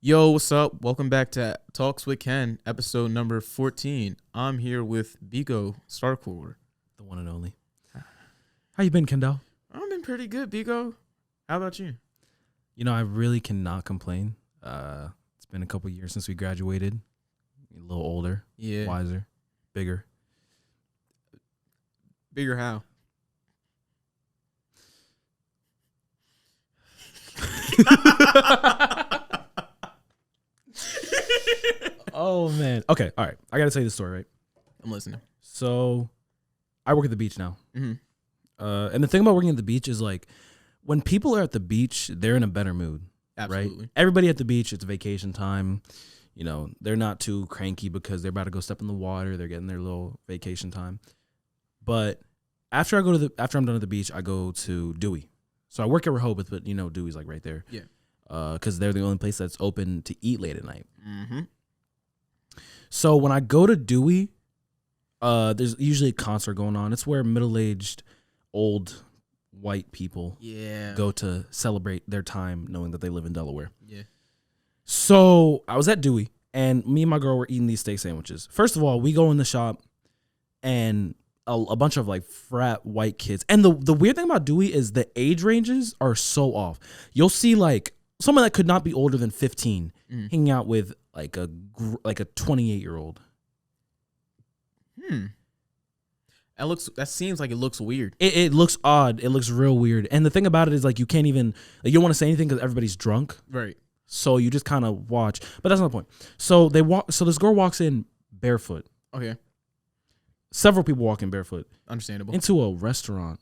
Yo, what's up? Welcome back to Talks with Ken, episode number 14. I'm here with Biko, Starcore. The one and only. How you been, Kendall? I've been pretty good, Biko. How about you? You know, I really cannot complain. It's been a couple years since we graduated. A little older, Yeah. wiser, bigger. Bigger how? Oh, man. Okay, all right. I got to tell you the story, right? I'm listening. So, I work at the beach now. Mm-hmm. And the thing about working at the beach is, like, when people are at the beach, they're in a better mood. Absolutely. Right? Everybody at the beach, it's vacation time. You know, they're not too cranky because they're about to go step in the water. They're getting their little vacation time. But after I'm done at the beach, I go to Dewey. So I work at Rehoboth, but you know, Dewey's like right there. Yeah. Because they're the only place that's open to eat late at night. Mm-hmm. So when I go to Dewey, there's usually a concert going on. It's where middle-aged, old, white people go to celebrate their time knowing that they live in Delaware. Yeah. So I was at Dewey, and me and my girl were eating these steak sandwiches. First of all, we go in the shop, and a bunch of like frat white kids. And the weird thing about Dewey is the age ranges are so off. You'll see like someone that could not be older than 15 hanging out with like a 28-year-old. That seems like it looks weird. It looks odd. It looks real weird. And the thing about it is like you can't even you don't want to say anything because everybody's drunk. Right. So you just kind of watch. But that's not the point. So this girl walks in barefoot. Okay. Several people walk in barefoot Understandable. into a restaurant.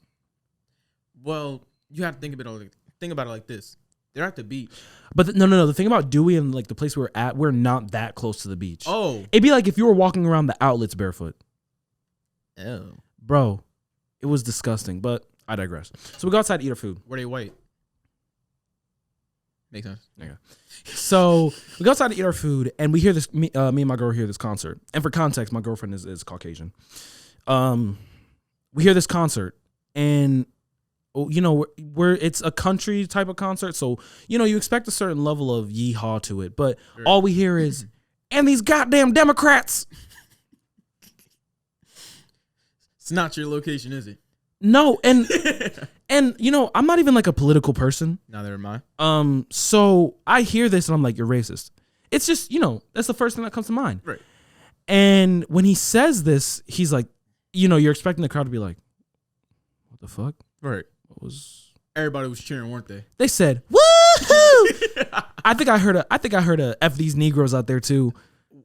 Well, you have to think about it like this. They're at the beach. But no. The thing about Dewey and like the place we're at, we're not that close to the beach. Oh. It'd be like if you were walking around the outlets barefoot. Oh. Bro, it was disgusting, but I digress. So we go outside to eat our food. Were they white? Makes sense. Okay. So we go outside to eat our food, and we hear this. Me and my girl hear this concert. And for context, my girlfriend is Caucasian. We hear this concert, and you know it's a country type of concert, so you know you expect a certain level of yeehaw to it. But all we hear is, "And these goddamn Democrats." It's not your location, is it? No, and you know, I'm not even like a political person. Neither am I. So I hear this and I'm like, you're racist. It's just, you know, that's the first thing that comes to mind. Right. And when he says this, he's like, you know, you're expecting the crowd to be like, what the fuck? Right. Everybody was cheering, weren't they? They said, woohoo! I think I heard a F these Negroes out there too.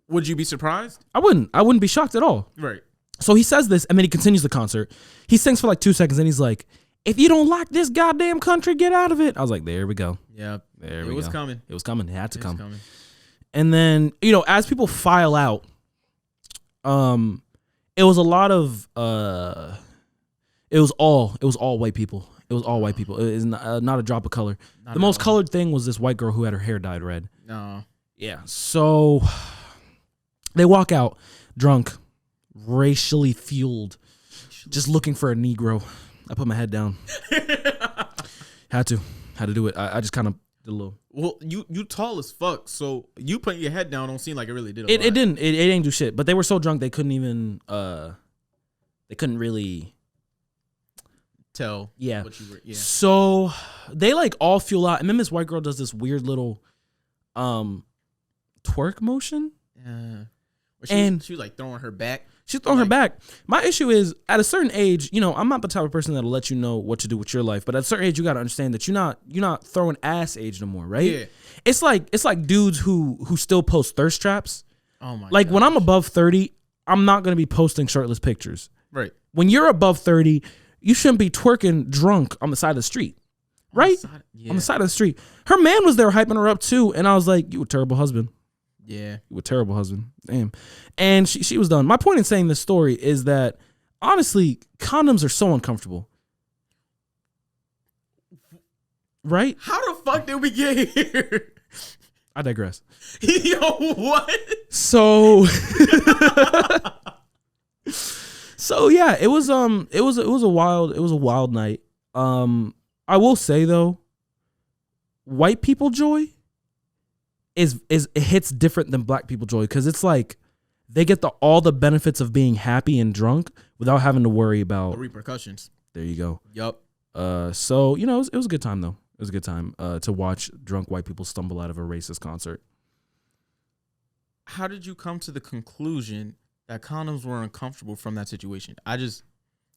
Would you be surprised? I wouldn't be shocked at all. Right. So he says this, and then he continues the concert. He sings for like 2 seconds, and he's like, if you don't like this goddamn country, get out of it. I was like, there we go. Yeah. There we go. It was coming. It was coming. It had to come. Coming. And then, you know, as people file out, it was a lot of, it was all white people. It was all white people. It is not a drop of color. The most colored thing was this white girl who had her hair dyed red. No. Yeah. So they walk out drunk, racially fueled, just looking for a Negro. I put my head down. Had to do it. I just kind of did a little. Well, you tall as fuck, so you putting your head down don't seem like it really did. It didn't. It ain't do shit. But they were so drunk they couldn't even. They couldn't really tell. Yeah. What you were. Yeah. So they like all fuel out, and then this white girl does this weird little, twerk motion. Yeah. She was like throwing her back. She's throwing her back. My issue is at a certain age, you know, I'm not the type of person that'll let you know what to do with your life. But at a certain age, you got to understand that you're not throwing ass age no more, right? Yeah. It's like dudes who still post thirst traps. Oh my. Like when I'm above 30, I'm not gonna be posting shirtless pictures. Right. When you're above 30, you shouldn't be twerking drunk on the side of the street, right? On the side of the street. Her man was there hyping her up too, and I was like, "You a terrible husband." Yeah. You a terrible husband. Damn. And she was done. My point in saying this story is that, honestly, condoms are so uncomfortable. Right? How the fuck did we get here? I digress. Yo, what? So... So yeah, it was a wild night. I will say though, white people joy is it hits different than black people joy because it's like they get all the benefits of being happy and drunk without having to worry about The repercussions. There you go. Yup. So it was a good time though. It was a good time to watch drunk white people stumble out of a racist concert. How did you come to the conclusion that condoms were uncomfortable from that situation?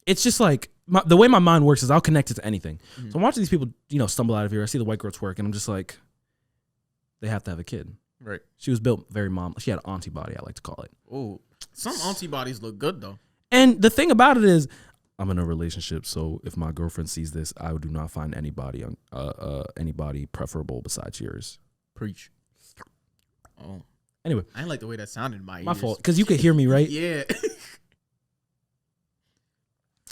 It's just like the way my mind works is I'll connect it to anything. Mhm. So I'm watching these people, stumble out of here. I see the white girl twerk, and I'm just like, they have to have a kid. Right. She was built very mom. She had an auntie body, I like to call it. Oh, some auntie bodies look good though. And the thing about it is, I'm in a relationship, so if my girlfriend sees this, I do not find anybody preferable besides yours. Preach. Oh. Anyway, I didn't like the way that sounded in my my ears. fault, because you could hear me, right? Yeah.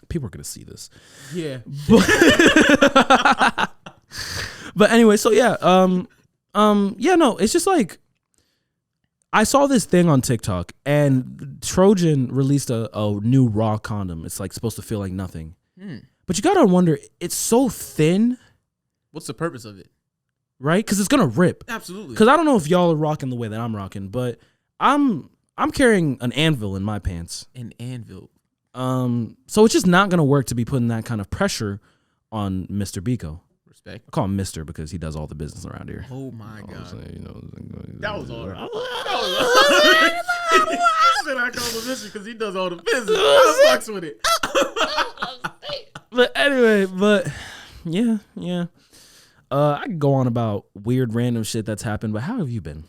People are gonna see this. Yeah. But anyway, so yeah, no, it's just like I saw this thing on TikTok and Trojan released a new raw condom. It's like supposed to feel like nothing. But you gotta wonder, it's so thin. What's the purpose of it? Right? Because it's gonna rip. Absolutely. Because I don't know if y'all are rocking the way that I'm rocking, but I'm carrying an anvil in my pants. An anvil. So it's just not gonna work to be putting that kind of pressure on Mr. Biko. Respect. I call him Mr. because he does all the business around here. Oh my god. That was all right. He said I call him Mr. because he does all the business. I fucks with it. But anyway, yeah. I could go on about weird random shit that's happened, but how have you been?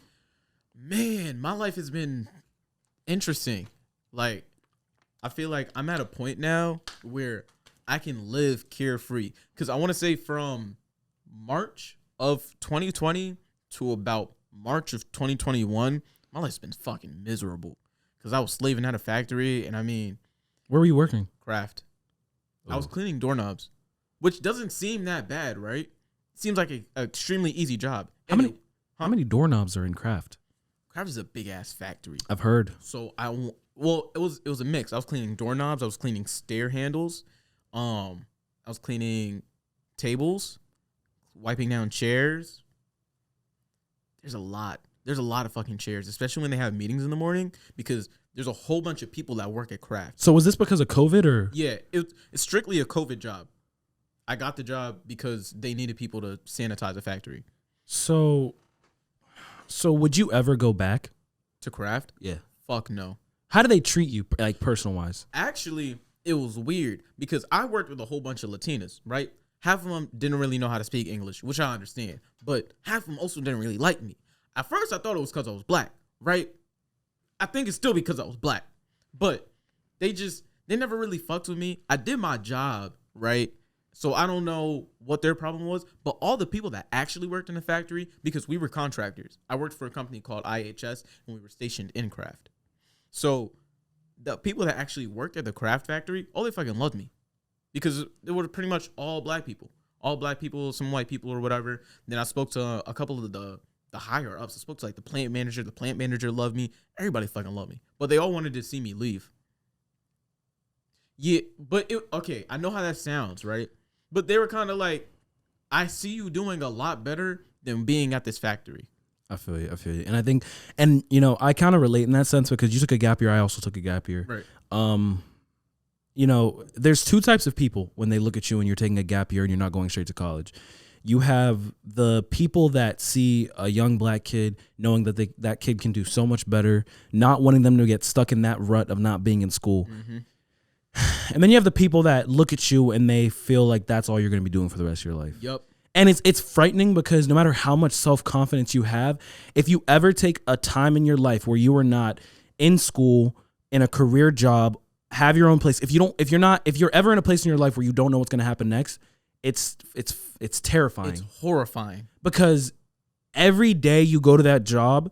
Man, my life has been interesting. Like, I feel like I'm at a point now where I can live carefree. Because I want to say from March of 2020 to about March of 2021, my life's been fucking miserable. Because I was slaving at a factory, and I mean... Where were you working? Craft. Oh. I was cleaning doorknobs, which doesn't seem that bad, right? Seems like an extremely easy job. How many doorknobs are in Craft? Craft is a big ass factory. I've heard. So it was a mix. I was cleaning doorknobs. I was cleaning stair handles. I was cleaning tables, wiping down chairs. There's a lot of fucking chairs, especially when they have meetings in the morning, because there's a whole bunch of people that work at Craft. So was this because of COVID or? Yeah, it's strictly a COVID job. I got the job because they needed people to sanitize a factory. So would you ever go back To Craft? Yeah. Fuck no. How do they treat you, like personal wise? Actually, it was weird because I worked with a whole bunch of Latinas, right? Half of them didn't really know how to speak English, which I understand. But half of them also didn't really like me. At first, I thought it was because I was black, right? I think it's still because I was black. But they never really fucked with me. I did my job, right? So I don't know what their problem was, but all the people that actually worked in the factory, because we were contractors. I worked for a company called IHS, and we were stationed in Craft. So the people that actually worked at the Craft factory, all they fucking loved me, because they were pretty much all black people, some white people or whatever. Then I spoke to a couple of the higher ups. I spoke to like the plant manager. The plant manager loved me. Everybody fucking loved me, but they all wanted to see me leave. Yeah, but okay, I know how that sounds, right? But they were kind of like, I see you doing a lot better than being at this factory. I feel you. And I think, I kind of relate in that sense because you took a gap year. I also took a gap year. Right. There's two types of people when they look at you and you're taking a gap year and you're not going straight to college. You have the people that see a young black kid knowing that that kid can do so much better, not wanting them to get stuck in that rut of not being in school. Mm-hmm. And then you have the people that look at you and they feel like that's all you're going to be doing for the rest of your life. Yep. And it's frightening because no matter how much self-confidence you have, if you ever take a time in your life where you are not in school, in a career job, have your own place, if you're ever in a place in your life where you don't know what's going to happen next, it's terrifying. It's horrifying. Because every day you go to that job,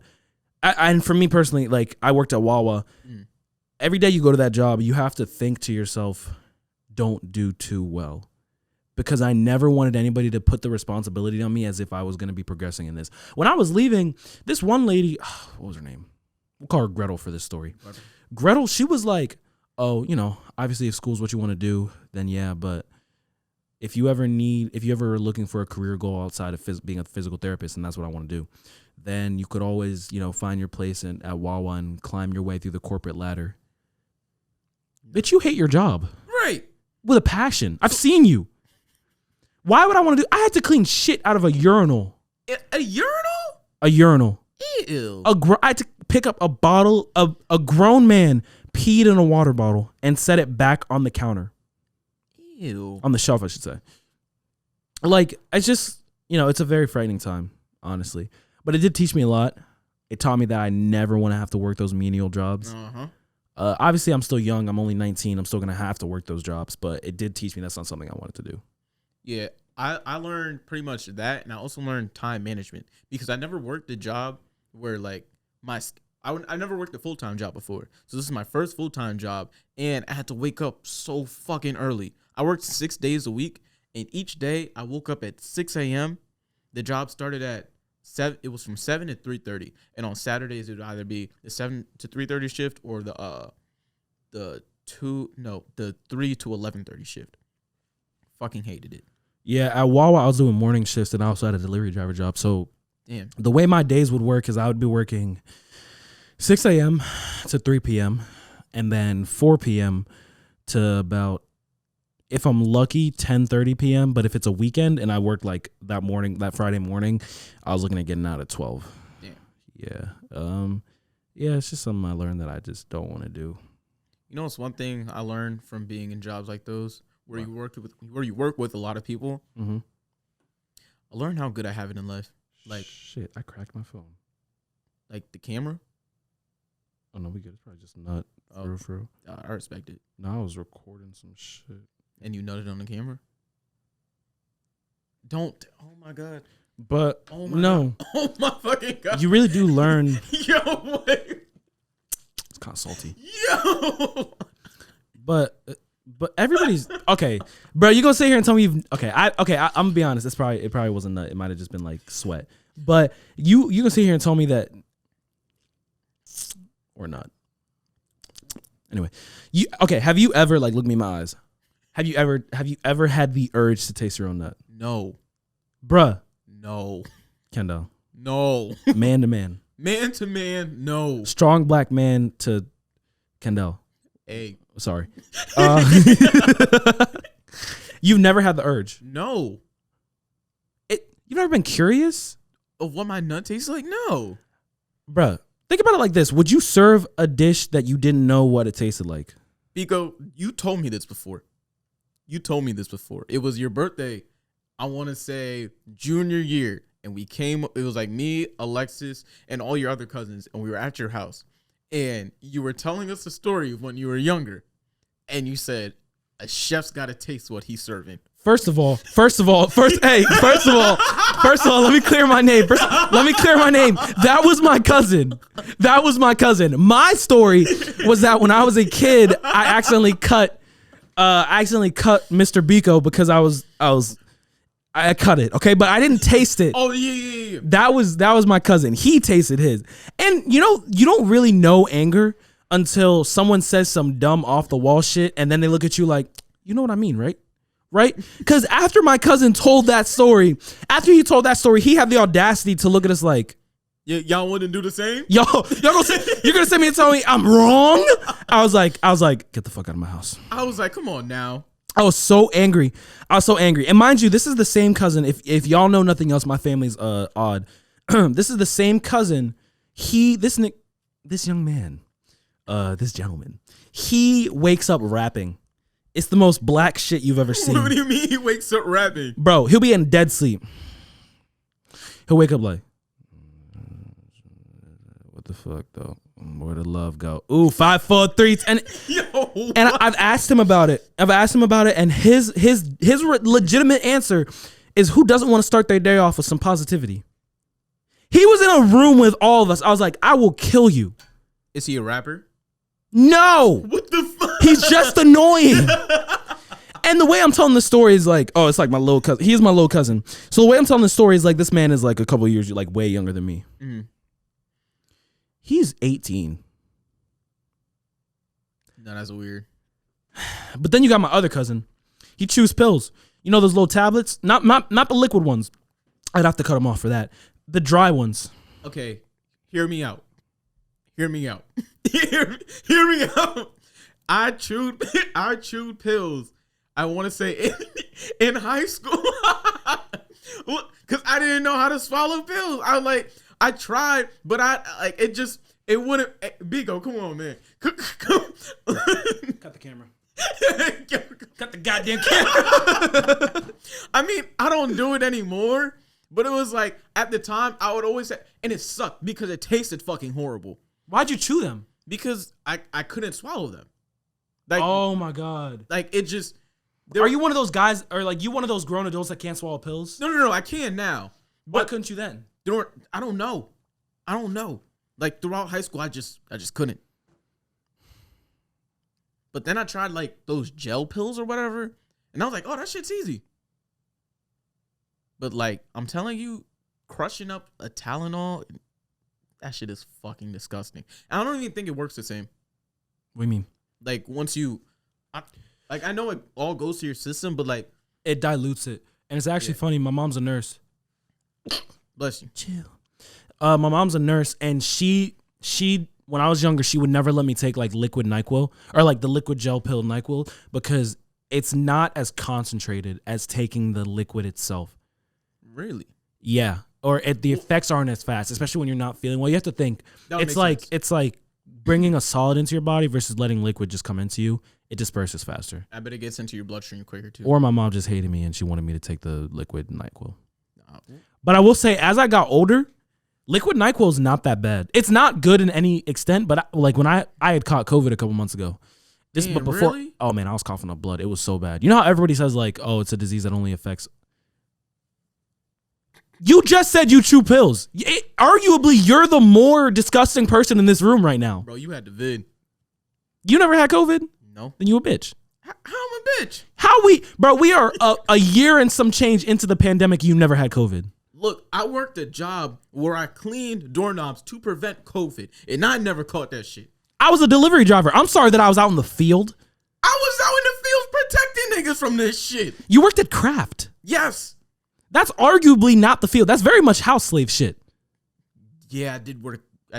and for me personally, like I worked at Wawa, every day you go to that job, you have to think to yourself, don't do too well. Because I never wanted anybody to put the responsibility on me as if I was going to be progressing in this. When I was leaving, this one lady, what was her name? We'll call her Gretel for this story. Gretel, she was like, oh, obviously if school's what you want to do, then yeah, but if you ever are looking for a career goal outside of being a physical therapist, and that's what I want to do, then you could always, find your place at Wawa and climb your way through the corporate ladder. Bitch, you hate your job. Right. With a passion. I've seen you. Why would I want to do? I had to clean shit out of a urinal. A urinal? A urinal. Ew. I had to pick up a bottle of a grown man peed in a water bottle and set it back on the counter. Ew. On the shelf, I should say. Like, it's just, it's a very frightening time, honestly. But it did teach me a lot. It taught me that I never want to have to work those menial jobs. Obviously, I'm still young. I'm only 19. I'm still going to have to work those jobs. But it did teach me that's not something I wanted to do. Yeah, I learned pretty much that. And I also learned time management. Because I never worked a job where, like, I never worked a full-time job before. So this is my first full-time job. And I had to wake up so fucking early. I worked 6 days a week. And each day, I woke up at 6 a.m. The job started at 7. It was from 7 to 3:30. And on Saturdays, it would either be the 7 to 3:30 shift or the 3 to 11:30 shift. Fucking hated it. Yeah, at Wawa, I was doing morning shifts, and I also had a delivery driver job. So damn, the way my days would work is I would be working 6 a.m. to 3 p.m. and then 4 p.m. to about, if I'm lucky, 10:30 p.m. But if it's a weekend and I work like that Friday morning, I was looking at getting out at 12. Damn. Yeah. Yeah, it's just something I learned that I just don't want to do. You know, it's one thing I learned from being in jobs like those where you work with a lot of people. Mm-hmm. I learned how good I have it in life. Like, shit, I cracked my phone. Like the camera. Oh no, we good. It's probably just nut. For real. I respect it. No, I was recording some shit. And you nutted on the camera? Don't. Oh my god. But oh my no. God. Oh my fucking god. You really do learn. Yo, wait. It's kind of salty. Yo. But everybody's okay, bro. You gonna sit here and tell me I'm gonna be honest. It probably wasn't nut. It might have just been like sweat. But you gonna sit here and tell me that, or not. Anyway, have you ever, like, look me in my eyes? Have you ever had the urge to taste your own nut? No. Bruh. No. Kendall. No. Man to man. Man to man. No. Strong black man to Kendall. Hey. Sorry. You've never had the urge? No. You've never been curious? Of what my nut tastes like? No. Bruh. Think about it like this. Would you serve a dish that you didn't know what it tasted like? Biko, you told me this before. It was your birthday. I want to say junior year. And it was like me, Alexis, and all your other cousins. And we were at your house. And you were telling us a story of when you were younger. And you said, a chef's got to taste what he's serving. First of all, let me clear my name. That was my cousin. My story was that when I was a kid, I accidentally cut Mr. Biko because I cut it, okay? But I didn't taste it. Oh, yeah. That was my cousin. He tasted his. And you don't really know anger until someone says some dumb off the wall shit and then they look at you like, you know what I mean, right? Right? Because after my cousin told that story, he had the audacity to look at us like, y'all wouldn't do the same? You're gonna send me and tell me I'm wrong? I was like, get the fuck out of my house. I was like, come on now. I was so angry. And mind you, this is the same cousin. If y'all know nothing else, my family's odd. This is the same cousin. This young man, this gentleman, he wakes up rapping. It's the most black shit you've ever seen. What do you mean he wakes up rapping? Bro, he'll be in dead sleep. He'll wake up like, what the fuck though? Where the love go? Ooh, 5, 4, 3, and I've asked him about it. And his legitimate answer is, who doesn't want to start their day off with some positivity? He was in a room with all of us. I was like, I will kill you. Is he a rapper? No. What the fuck? He's just annoying. And the way I'm telling the story is like, oh, it's like my little cousin. He's my little cousin. So the way I'm telling the story is like, this man is like a couple of years like way younger than me. Mm. He's 18. No, that's weird. But then you got my other cousin. He chews pills. You know those little tablets? Not the liquid ones. I'd have to cut them off for that. The dry ones. Okay, hear me out. Hear me out. hear me out. I chewed pills. I want to say in high school because I didn't know how to swallow pills. I tried, but it wouldn't. Biko, come on, man. Cut the camera. Cut the goddamn camera. I mean, I don't do it anymore, but it was like at the time I would always say, and it sucked because it tasted fucking horrible. Why'd you chew them? Because I couldn't swallow them. Like, oh my god! Like it just. Are you one of those guys, or like you one of those grown adults that can't swallow pills? No. I can now. Why couldn't you then? I don't know. Like throughout high school, I just couldn't. But then I tried like those gel pills or whatever, and I was like, oh, that shit's easy. But like, I'm telling you, crushing up a Tylenol, that shit is fucking disgusting. And I don't even think it works the same. What do you mean? Like once you, I know it all goes to your system, but like it dilutes it. And it's actually funny. My mom's a nurse. Bless you. Chill. My mom's a nurse, and she when I was younger, she would never let me take like liquid NyQuil or like the liquid gel pill NyQuil because it's not as concentrated as taking the liquid itself. Really? Yeah. Or the effects aren't as fast, especially when you're not feeling well. You have to think. It's like bringing a solid into your body versus letting liquid just come into you. It disperses faster. I bet it gets into your bloodstream quicker too. Or my mom just hated me and she wanted me to take the liquid NyQuil. But I will say, as I got older, liquid NyQuil is not that bad. It's not good in any extent, but like when I had caught COVID a couple months ago. But before, really? Oh man, I was coughing up blood. It was so bad. You know how everybody says like, oh, it's a disease that only affects. You just said you chew pills. Arguably, you're the more disgusting person in this room right now. Bro, you had the vid. You never had COVID? No. Then you a bitch. How am I a bitch? We are a year and some change into the pandemic. You never had COVID. Look, I worked a job where I cleaned doorknobs to prevent COVID, and I never caught that shit. I was a delivery driver. I'm sorry that I was out in the field. I was out in the fields protecting niggas from this shit. You worked at Kraft. Yes. That's arguably not the field. That's very much house slave shit. Yeah, I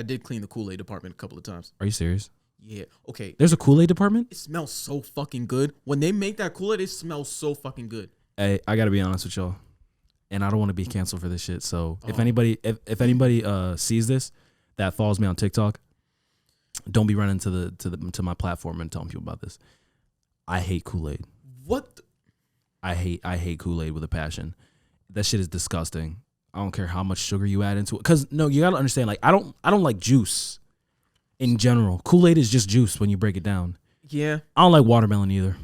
did clean the Kool-Aid department a couple of times. Are you serious? Yeah. Okay. There's a Kool-Aid department? It smells so fucking good. When they make that Kool-Aid, it smells so fucking good. Hey, I gotta be honest with y'all. And I don't want to be canceled for this shit. So if anybody sees this that follows me on TikTok, don't be running to my platform and telling people about this. I hate Kool-Aid. What? I hate Kool-Aid with a passion. That shit is disgusting. I don't care how much sugar you add into it. Cause no, you gotta understand. Like I don't like juice in general. Kool-Aid is just juice when you break it down. Yeah. I don't like watermelon either.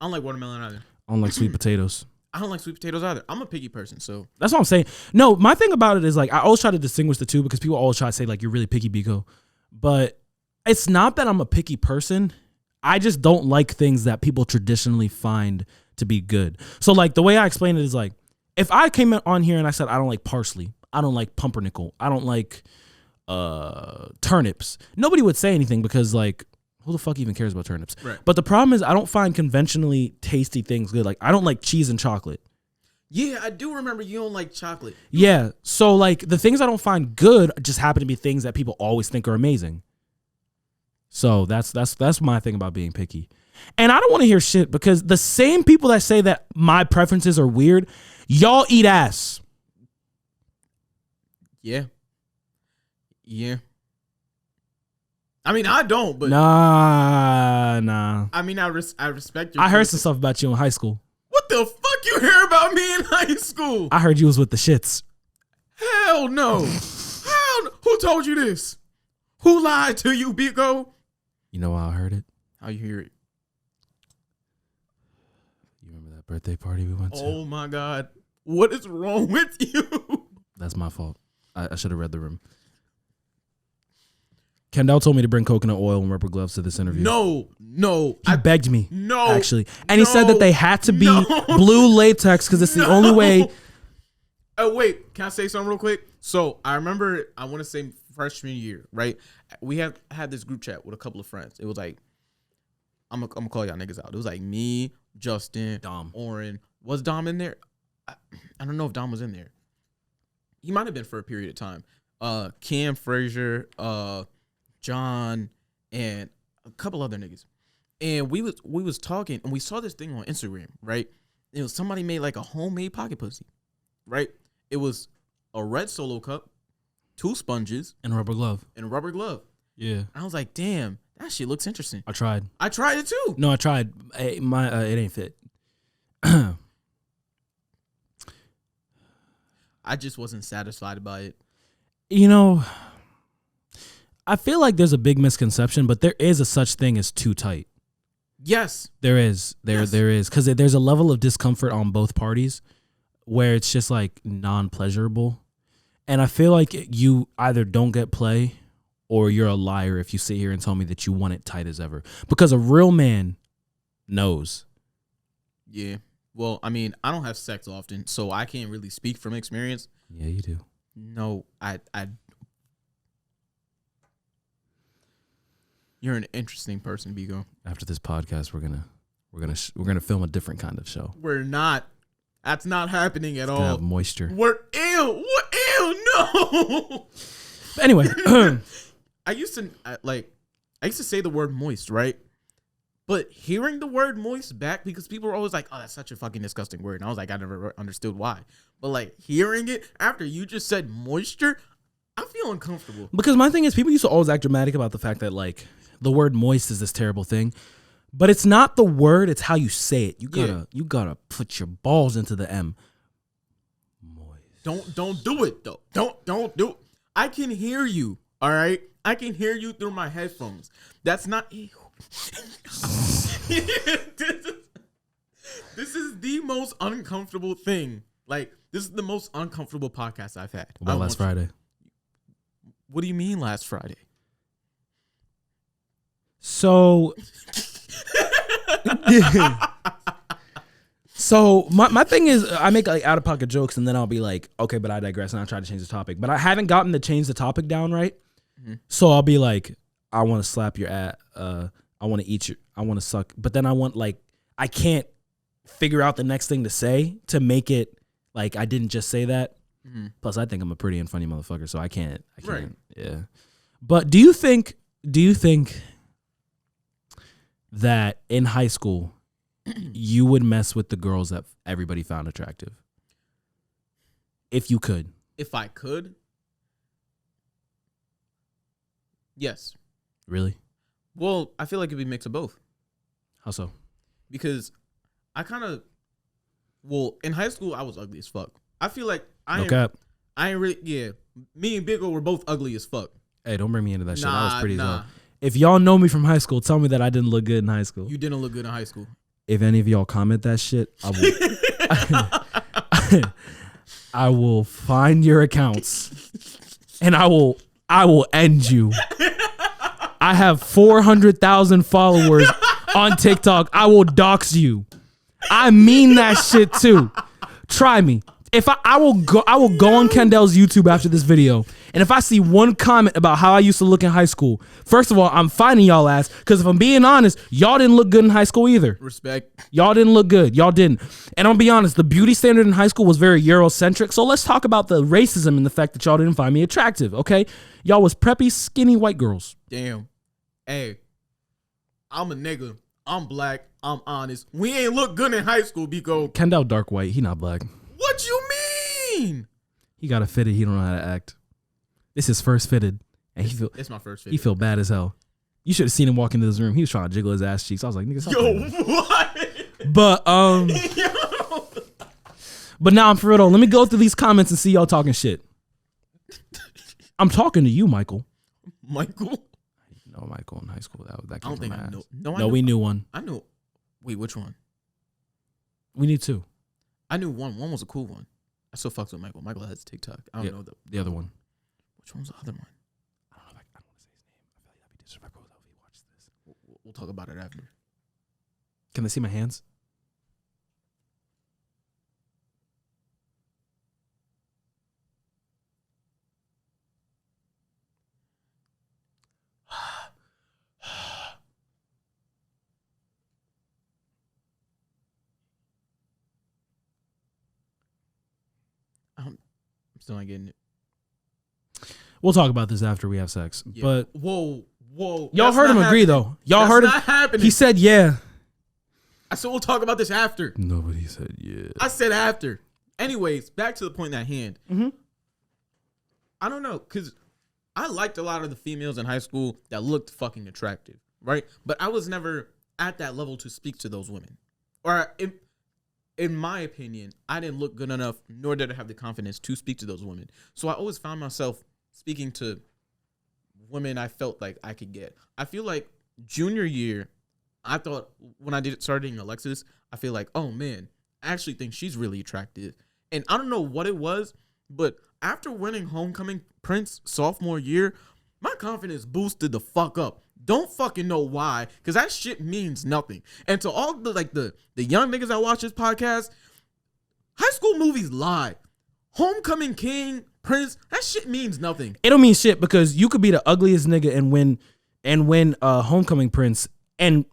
I don't like watermelon either. I don't like sweet potatoes. I don't like sweet potatoes either. I'm a picky person, so that's what I'm saying. No, my thing about it is like I always try to distinguish the two because people always try to say like you're really picky, Biko. But it's not that I'm a picky person. I just don't like things that people traditionally find to be good. So like the way I explain it is like if I came on here and I said I don't like parsley, I don't like pumpernickel, I don't like turnips, nobody would say anything because like who the fuck even cares about turnips? Right. But the problem is I don't find conventionally tasty things good. Like I don't like cheese and chocolate. Yeah, I do remember you don't like chocolate. Yeah. So like the things I don't find good just happen to be things that people always think are amazing. So that's my thing about being picky. And I don't want to hear shit because the same people that say that my preferences are weird, y'all eat ass. Yeah. Yeah. I mean, I don't, but nah. I mean, I respect your. I heard some stuff about you in high school. What the fuck you hear about me in high school? I heard you was with the shits. Hell no. Who told you this? Who lied to you, Biko? You know how I heard it? How you hear it? You remember that birthday party we went to? Oh my God. What is wrong with you? That's my fault. I should have read the room. Kendall told me to bring coconut oil and rubber gloves to this interview. No. He begged me. No. Actually. And he said that they had to be blue latex because it's the only way. Oh, wait. Can I say something real quick? So I remember, I want to say freshman year, right? We had this group chat with a couple of friends. It was like, I'm gonna call y'all niggas out. It was like me, Justin, Dom, Oren. Was Dom in there? I don't know if Dom was in there. He might have been for a period of time. Cam Frazier, John, and a couple other niggas. And we was talking, and we saw this thing on Instagram, right? It was somebody made like a homemade pocket pussy, right? It was a red Solo cup, 2 sponges, And a rubber glove. and a rubber glove. Yeah. I was like, damn, that shit looks interesting. I tried. I tried it too. No, I tried. It ain't fit. I just wasn't satisfied by it. You know, I feel like there's a big misconception, but there is a such thing as too tight. Yes. There is. There is. Because there's a level of discomfort on both parties where it's just like non-pleasurable. And I feel like you either don't get play or you're a liar if you sit here and tell me that you want it tight as ever. Because a real man knows. Yeah. Well, I mean, I don't have sex often, so I can't really speak from experience. Yeah, you do. No, I You're an interesting person, Biko. After this podcast, we're gonna film a different kind of show. We're not. That's not happening at It's gonna all. have moisture. We're ew. What ew? No. But anyway, I used to say the word moist, right? But hearing the word moist back, because people were always like, "Oh, that's such a fucking disgusting word," and I was like, I never understood why. But like hearing it after you just said moisture, I feel uncomfortable. because my thing is, people used to always act dramatic about the fact that like the word moist is this terrible thing, but it's not the word; it's how you say it. You gotta put your balls into the M. Moist. Don't do it though. Don't do it. I can hear you. All right, I can hear you through my headphones. That's not. This is the most uncomfortable thing. Like, this is the most uncomfortable podcast I've had. What about last Friday? What do you mean last Friday? So, so my thing is, I make like out of pocket jokes, and then I'll be like, okay, but I digress, and I'll try to change the topic. But I haven't gotten to change the topic down right. Mm-hmm. So I'll be like, I want to slap your ass. I want to eat your. I want to suck. But then I can't figure out the next thing to say to make it like I didn't just say that. Mm-hmm. Plus, I think I'm a pretty and funny motherfucker, so I can't. Right. Yeah. But do you think that in high school you would mess with the girls that everybody found attractive? If you could. If I could? Yes. Really? Well, I feel like it'd be a mix of both. How so? Because I in high school, I was ugly as fuck. I feel like No cap. I ain't really, yeah. Me and Biko were both ugly as fuck. Hey, don't bring me into that shit. I was pretty Nah. well. If y'all know me from high school, tell me that I didn't look good in high school. You didn't look good in high school. If any of y'all comment that shit, I will find your accounts and I will end you. I have 400,000 followers on TikTok. I will dox you. I mean that shit too. Try me. If I will go on Kendall's YouTube after this video, and if I see one comment about how I used to look in high school, first of all, I'm finding y'all ass, because if I'm being honest, y'all didn't look good in high school either. Respect. Y'all didn't look good. Y'all didn't. And I'll be honest, the beauty standard in high school was very Eurocentric. So let's talk about the racism and the fact that y'all didn't find me attractive, okay? Y'all was preppy, skinny white girls. Damn. Hey, I'm a nigga. I'm black. I'm honest. We ain't look good in high school, Biko. Kendall dark white. He not black. What you mean? He got a fitted. He don't know how to act. This is first fitted, and It's my first he fitted. feel bad as hell. You should have seen him walk into this room. He was trying to jiggle his ass cheeks. I was like, nigga, stop Yo, playing. what? But Yo. but now I'm for real though. Let me go through these comments and see y'all talking shit. I'm talking to you, Michael. Michael? No, Michael in high school. That I came don't from think my I ass. know. No, we knew one. I knew. Wait, which one? We need two. I knew one. One was a cool one. I still fucks with Michael. Michael has TikTok. I don't know the other one. Which one's the other one? I don't know. I don't want to say his name. I feel like that'd be disrespectful if he watches this. We'll talk about it after. Can they see my hands? I'm still not getting it. We'll talk about this after we have sex. Yeah. But whoa, y'all heard him agree though. Y'all heard not him. happening. He said yeah. I said we'll talk about this after. Nobody said yeah. I said after. Anyways, back to the point at hand. Mm-hmm. I don't know, because I liked a lot of the females in high school that looked fucking attractive, right? But I was never at that level to speak to those women. Or in my opinion, I didn't look good enough, nor did I have the confidence to speak to those women. So I always found myself speaking to women I felt like I could get. I feel like junior year, I thought when I started dating Alexis, I feel like, oh man, I actually think she's really attractive. And I don't know what it was, but after winning Homecoming Prince sophomore year, my confidence boosted the fuck up. Don't fucking know why, because that shit means nothing. And to all the young niggas that watch this podcast, high school movies lie. Homecoming King, Prince, that shit means nothing. It don't mean shit because you could be the ugliest nigga and win Homecoming Prince and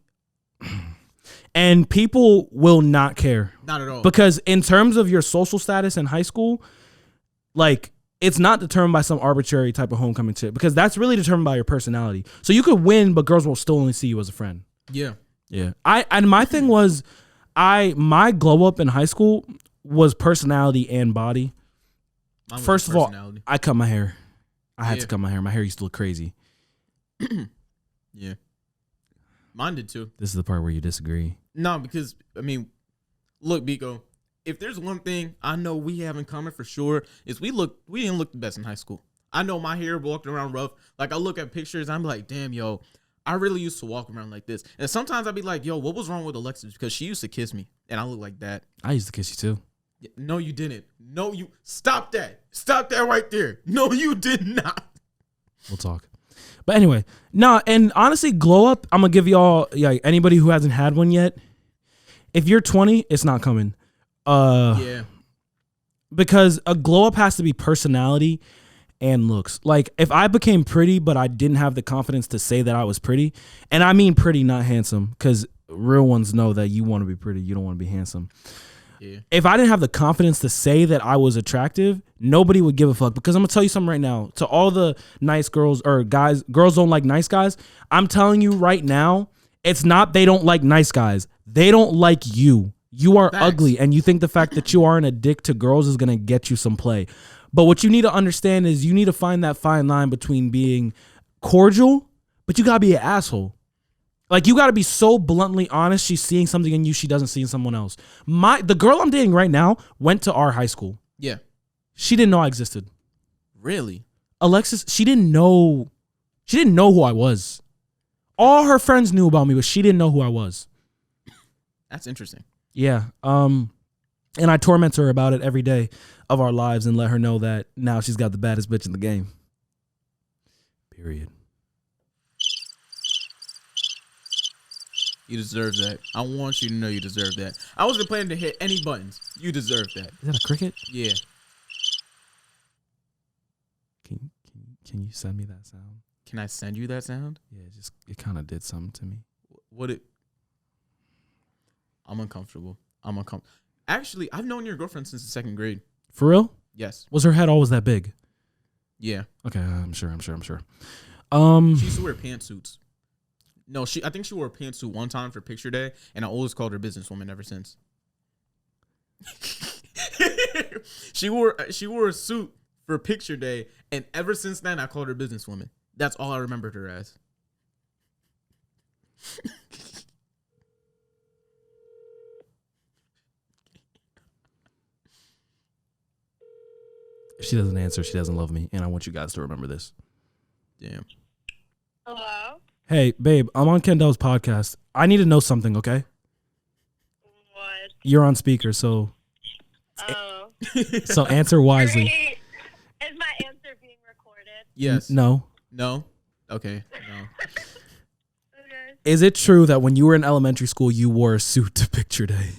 people will not care. Not at all. Because in terms of your social status in high school, like, it's not determined by some arbitrary type of homecoming shit, because that's really determined by your personality. So you could win, but girls will still only see you as a friend. Yeah. Yeah. And my thing was, my glow up in high school was personality and body. First of all, I cut my hair. I had to cut my hair. My hair used to look crazy. Yeah. Mine did too. This is the part where you disagree. No, because, I mean, look, Biko, if there's one thing I know we have in common for sure, is we didn't look the best in high school. I know my hair walked around rough. Like, I look at pictures, I'm like, damn, yo, I really used to walk around like this. And sometimes I'd be like, yo, what was wrong with Alexis? Because she used to kiss me, and I look like that. I used to kiss you too. No, you didn't. No, you stop that. Stop that right there. No, you did not. We'll talk. But anyway, and honestly, glow up, I'm gonna give y'all, anybody who hasn't had one yet, if you're 20, it's not coming. Yeah. Because a glow up has to be personality and looks. Like, if I became pretty, but I didn't have the confidence to say that I was pretty, and I mean pretty, not handsome, because real ones know that you want to be pretty, you don't want to be handsome. Yeah. If I didn't have the confidence to say that I was attractive, nobody would give a fuck. Because I'm gonna tell you something right now. To all the nice girls or guys, girls don't like nice guys. I'm telling you right now, it's not they don't like nice guys. They don't like you. You are ugly, and you think the fact that you aren't a dick to girls is gonna get you some play. But what you need to understand is you need to find that fine line between being cordial, but you gotta be an asshole. Like, you gotta be so bluntly honest. She's seeing something in you she doesn't see in someone else. The girl I'm dating right now went to our high school. Yeah. She didn't know I existed. Really? Alexis, she didn't know who I was. All her friends knew about me, but she didn't know who I was. That's interesting. Yeah. And I torment her about it every day of our lives and let her know that now she's got the baddest bitch in the game. Period. You deserve that. I want you to know you deserve that. I wasn't planning to hit any buttons. You deserve that. Is that a cricket? Yeah. Can you send me that sound? Can I send you that sound? Yeah, it kind of did something to me. I'm uncomfortable. Actually, I've known your girlfriend since the 2nd grade. For real? Yes. Was her head always that big? Yeah. Okay, I'm sure. She used to wear pantsuits. No, I think she wore a pantsuit one time for picture day, and I always called her businesswoman ever since. She wore a suit for picture day, and ever since then I called her businesswoman. That's all I remembered her as. If she doesn't answer, she doesn't love me, and I want you guys to remember this. Damn. Hello? Hey, babe, I'm on Kendall's podcast. I need to know something, okay? What? You're on speaker, so Oh. answer wisely. Great. Is my answer being recorded? Yes. No. No? Okay. No. Okay. Is it true that when you were in elementary school, you wore a suit to picture day?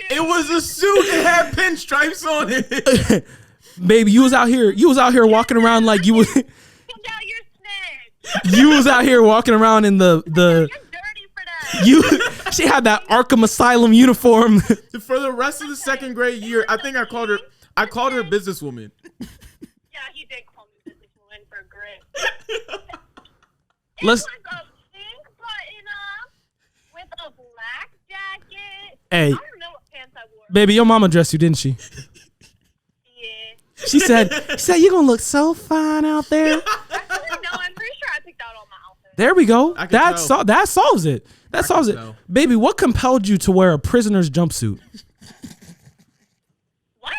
It was a suit. It had pinstripes on it. Baby, you was out here walking around like you was. Come down your snake. You was out here walking around in the. You're dirty for that. She had that Arkham Asylum uniform. For the rest of the 2nd grade year, I think I called her I called her businesswoman. Yeah, he did call me businesswoman for grit. It Let's- was a pink button-up with a black jacket. Hey. I don't know what pants I wore. Baby, your mama dressed you, didn't she? Yeah. She said, you're gonna look so fine out there. Actually, no, I'm pretty sure I picked out all my outfits. There we go. I can tell. That solves it. That I solves can it. tell. Baby, what compelled you to wear a prisoner's jumpsuit? What?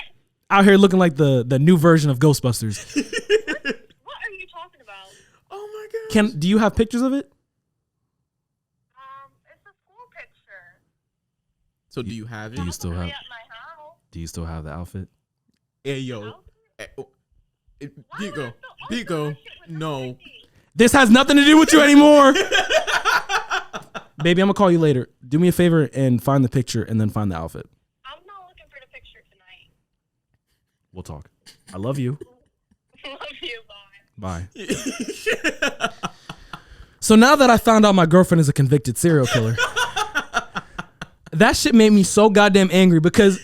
Out here looking like the new version of Ghostbusters. What are you talking about? Oh my god. Do you have pictures of it? It's a school picture. So do you have it? Do you still have? At my house. Do you still have the outfit? Hey yo. Biko. Biko. No. This has nothing to do with you anymore. Baby, I'm gonna call you later. Do me a favor and find the picture and then find the outfit. I'm not looking for the picture tonight. We'll talk. I love you. Love you, bye. Bye. So now that I found out my girlfriend is a convicted serial killer, that shit made me so goddamn angry because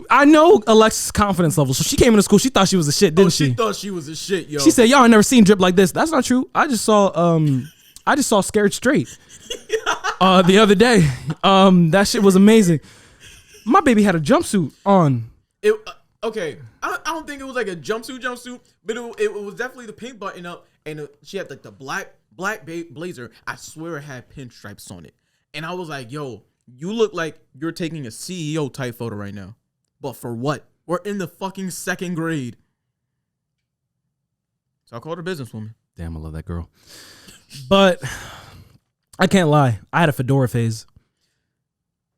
I know Alexis' confidence level. So she came into school, she thought she was a shit, didn't she? She thought she was a shit, yo. She said, "Y'all ain't never seen drip like this." That's not true. I just saw Scared Straight the other day. That shit was amazing. My baby had a jumpsuit on. Okay. I don't think it was like a jumpsuit, but it was definitely the pink button up, and she had like the black blazer. I swear it had pinstripes on it, and I was like, "Yo, you look like you're taking a CEO type photo right now." But for what? We're in the fucking second grade. So I called her businesswoman. Damn, I love that girl. But I can't lie. I had a fedora phase.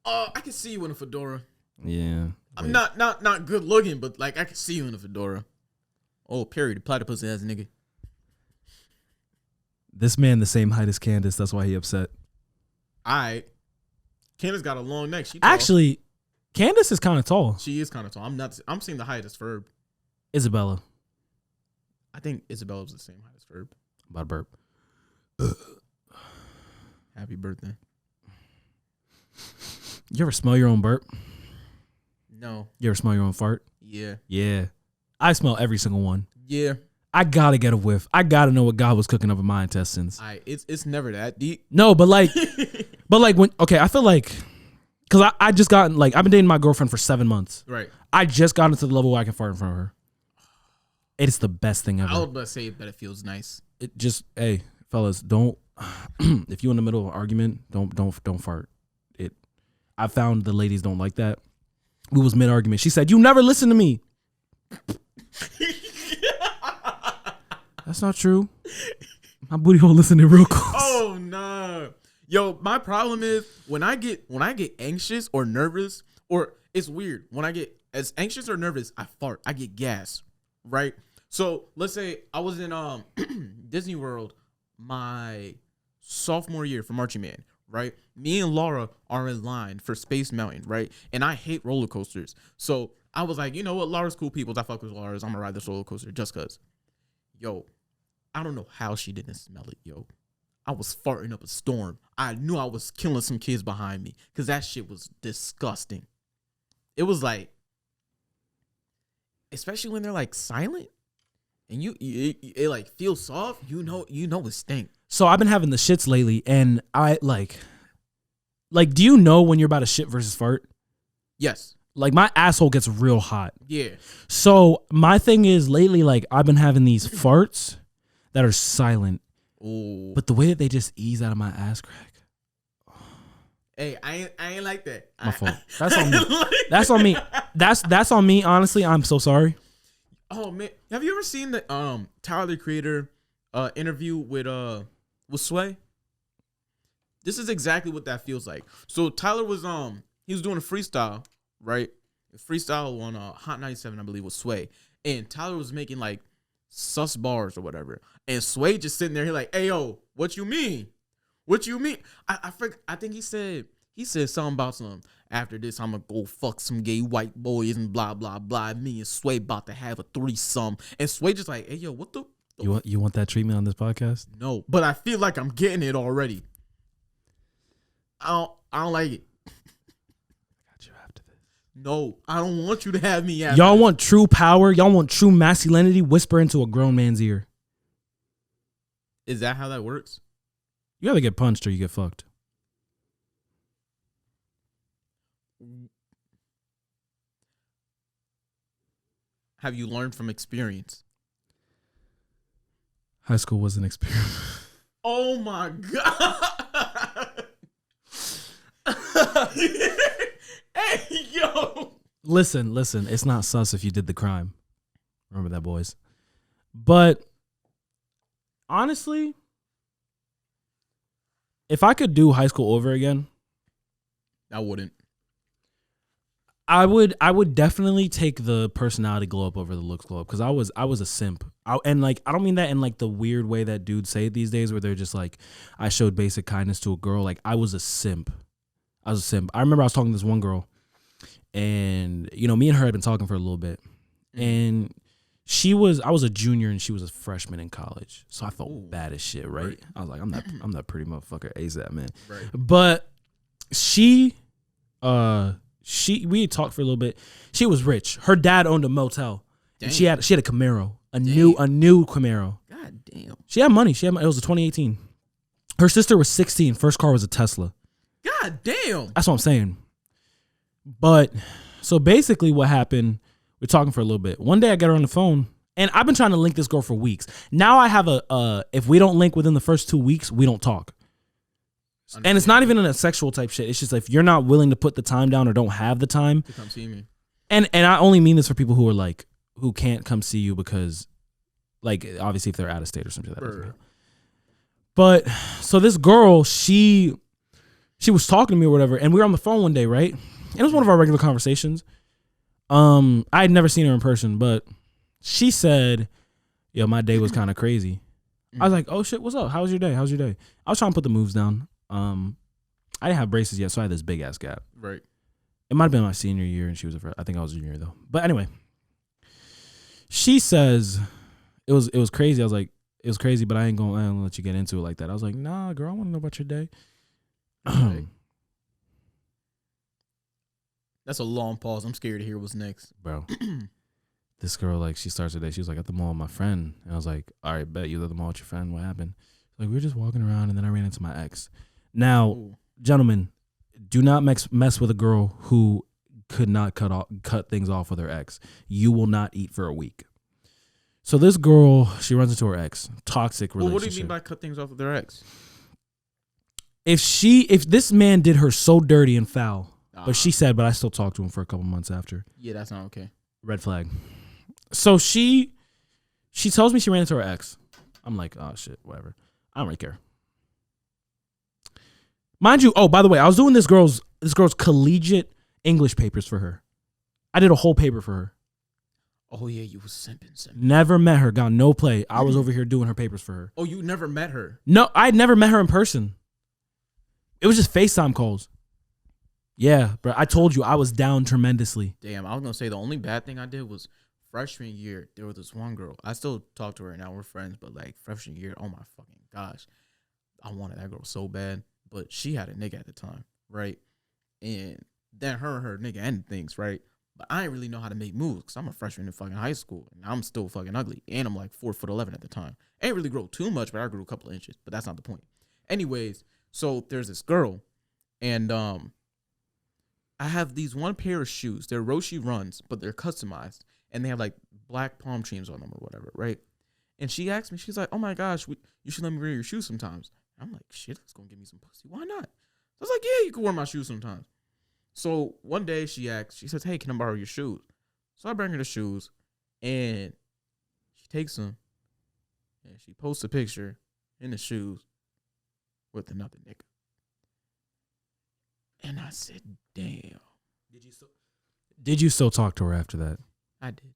I can see you in a fedora. Yeah. I'm not good looking, but like I can see you in a fedora. Oh, period. Platypus ass nigga. This man the same height as Candace. That's why he upset. Alright. Candace got a long neck. She tall. Actually, Candace is kind of tall. She is kind of tall. I'm seeing the height as Ferb. Isabella. I think Isabella's the same height as Ferb. About a burp. Happy birthday. You ever smell your own burp? No. You ever smell your own fart? Yeah. Yeah. I smell every single one. Yeah. I gotta get a whiff. I gotta know what God was cooking up in my intestines. It's never that deep. No, but like when, okay, I feel like, cause I just gotten, like, I've been dating my girlfriend for 7 months. Right. I just got into the level where I can fart in front of her. It's the best thing ever. I was about to say that it feels nice. It just, hey, fellas, don't, if you in the middle of an argument, don't fart. I found the ladies don't like that. We was mid argument. She said, "You never listen to me." That's not true. My booty hole listening real close. Oh no. Yo, my problem is when I get anxious or nervous, or it's weird. When I get as anxious or nervous, I fart. I get gas. Right? So let's say I was in Disney World my sophomore year for marching band, right? Me and Laura are in line for Space Mountain, right? And I hate roller coasters. So I was like, you know what? Laura's cool people. I fuck with Laura's. I'm gonna ride this roller coaster just cause. Yo, I don't know how she didn't smell it, yo. I was farting up a storm. I knew I was killing some kids behind me because that shit was disgusting. It was like, especially when they're like silent and it like feels soft, you know it stink. So I've been having the shits lately, and I like, do you know when you're about to shit versus fart? Yes. Like, my asshole gets real hot. Yeah. So my thing is lately, like, I've been having these farts that are silent. Ooh. But the way that they just ease out of my ass crack. Hey, I ain't like that. My fault. That's on me. That's on me. That's on me. Honestly, I'm so sorry. Oh man, have you ever seen the Tyler the Creator interview with Sway? This is exactly what that feels like. So Tyler was he was doing a freestyle, right? A freestyle on Hot 97, I believe, with Sway, and Tyler was making like sus bars or whatever, and Sway just sitting there, he like, "Hey yo, what you mean? What you mean?" I think he said something about some. After this, I'm gonna go fuck some gay white boys and blah blah blah. Me and Sway about to have a threesome, and Sway just like, "Hey yo, what the?" You want that treatment on this podcast? No, but I feel like I'm getting it already. I don't like it. I got you after this. No, I don't want you to have me. Y'all want true power? Y'all want true masculinity? Whisper into a grown man's ear. Is that how that works? You either get punched or you get fucked. Have you learned from experience? High school was an experience. Oh my god! Hey yo! Listen. It's not sus if you did the crime. Remember that, boys. But honestly, if I could do high school over again, I wouldn't. I would definitely take the personality glow up over the looks glow up because I was a simp. And like I don't mean that in like the weird way that dudes say it these days where they're just like I showed basic kindness to a girl. Like I was a simp. I remember I was talking to this one girl, and you know me and her had been talking for a little bit, and I was a junior and she was a freshman in college, so I felt bad as shit. Right? I was like I'm that pretty motherfucker ASAP, man. Right. But we had talked for a little bit. She was rich. Her dad owned a motel. And she had a Camaro, a new Camaro. God damn. She had money. It was a 2018. Her sister was 16. First car was a Tesla. God damn. That's what I'm saying. But so basically what happened, we're talking for a little bit. One day I get her on the phone and I've been trying to link this girl for weeks. Now I have if we don't link within the first 2 weeks, we don't talk. And it's not even in a sexual type shit. It's just if you're not willing to put the time down or don't have the time to come see me. And I only mean this for people who are like who can't come see you because like obviously if they're out of state or something like that. But so this girl, she was talking to me or whatever, and we were on the phone one day, right? And it was one of our regular conversations. I had never seen her in person, but she said, "Yo, my day was kind of crazy." I was like, "Oh shit, what's up? How was your day? I was trying to put the moves down. I didn't have braces yet, so I had this big ass gap. Right. It might have been my senior year, and she was I think I was a junior though. But anyway, she says it was crazy. I was like, it was crazy, but I ain't gonna let you get into it like that. I was like, nah, girl, I want to know about your day. Right. That's a long pause. I'm scared to hear what's next, bro. This girl, like, she starts her day. She was like, at the mall with my friend, and I was like, all right, bet you at the mall with your friend. What happened? Like, we were just walking around, and then I ran into my ex. Now, gentlemen, do not mess with a girl who could not cut things off with her ex. You will not eat for a week. So this girl, she runs into her ex. Toxic relationship. Well, what do you mean by cut things off with their ex? If this man did her so dirty and foul, but she said, but I still talked to him for a couple months after. Yeah, that's not okay. Red flag. So she tells me she ran into her ex. I'm like, oh shit, whatever. I don't really care. Mind you, oh, by the way, I was doing this girl's collegiate English papers for her. I did a whole paper for her. Oh yeah, you was simping. Never met her, got no play. I was over here doing her papers for her. Oh, you never met her? No, I'd never met her in person. It was just FaceTime calls. Yeah, bro, I told you I was down tremendously. Damn, I was gonna say the only bad thing I did was freshman year. There was this one girl. I still talk to her now. We're friends, but like freshman year, oh my fucking gosh, I wanted that girl so bad. But she had a nigga at the time, right? And then her and her nigga ended things, right? But I didn't really know how to make moves because I'm a freshman in fucking high school and I'm still fucking ugly. And I'm like 4'11" at the time. I ain't really grow too much, but I grew a couple of inches. But that's not the point. Anyways, so there's this girl, and I have these one pair of shoes. They're Roshi Runs, but they're customized, and they have like black palm trees on them or whatever, right? And she asked me, she's like, "Oh my gosh, you should let me wear your shoes sometimes." I'm like, "Shit, that's gonna give me some pussy. Why not?" I was like, "Yeah, you can wear my shoes sometimes." So one day she says, "Hey, can I borrow your shoes?" So I bring her the shoes, and she takes them, and she posts a picture in the shoes with another nigga. And I said, "Damn." Did you still talk to her after that? I did.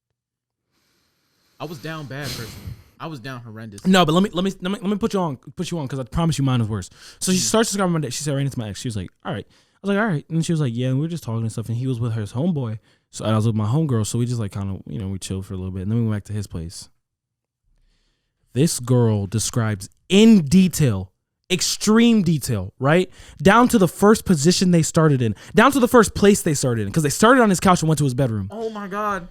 I was down bad personally. I was down horrendous. No, but let me put you on because I promise you mine was worse. So she starts describing my day. She said, "I ran into my ex." She was like, "All right." I was like, "All right," and she was like, "Yeah," and we were just talking and stuff. And he was with her homeboy, so I was with my homegirl. So we just like kind of we chilled for a little bit, and then we went back to his place. This girl describes in detail extreme detail, right? Down to the first position they started in, down to the first place they started in, because they started on his couch and went to his bedroom. Oh my God.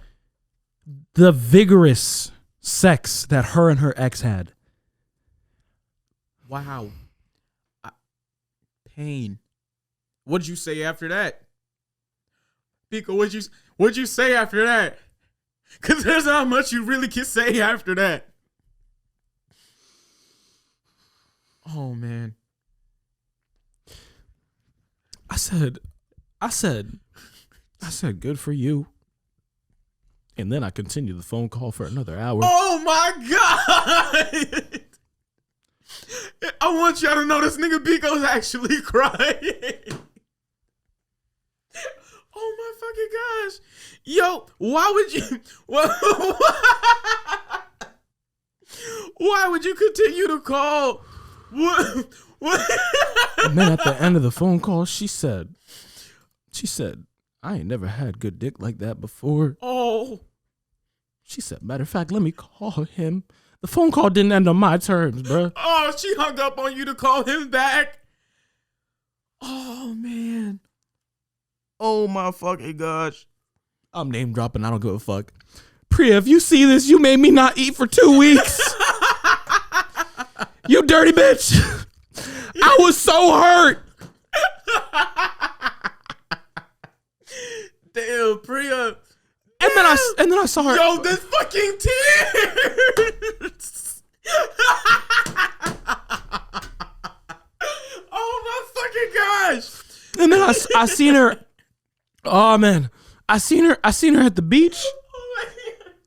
The vigorous sex that her and her ex had. Wow. Pain. What'd you say after that? Biko, what'd you say after that? Because there's not much you really can say after that. Oh, man. I said, good for you. And then I continued the phone call for another hour. Oh my God! I want y'all to know this nigga Biko's actually crying. Oh my fucking gosh. Yo, why would you continue to call? What? And then at the end of the phone call, she said, I ain't never had good dick like that before. Oh. She said, matter of fact, let me call him. The phone call didn't end on my terms, bro. Oh, she hung up on you to call him back. Oh, man. Oh, my fucking gosh. I'm name dropping. I don't give a fuck. Priya, if you see this, you made me not eat for 2 weeks. You dirty bitch. I was so hurt. Damn, Priya. And then I saw her. Yo, this fucking tears. Oh my fucking gosh. And then I seen her. Oh man, I seen her at the beach.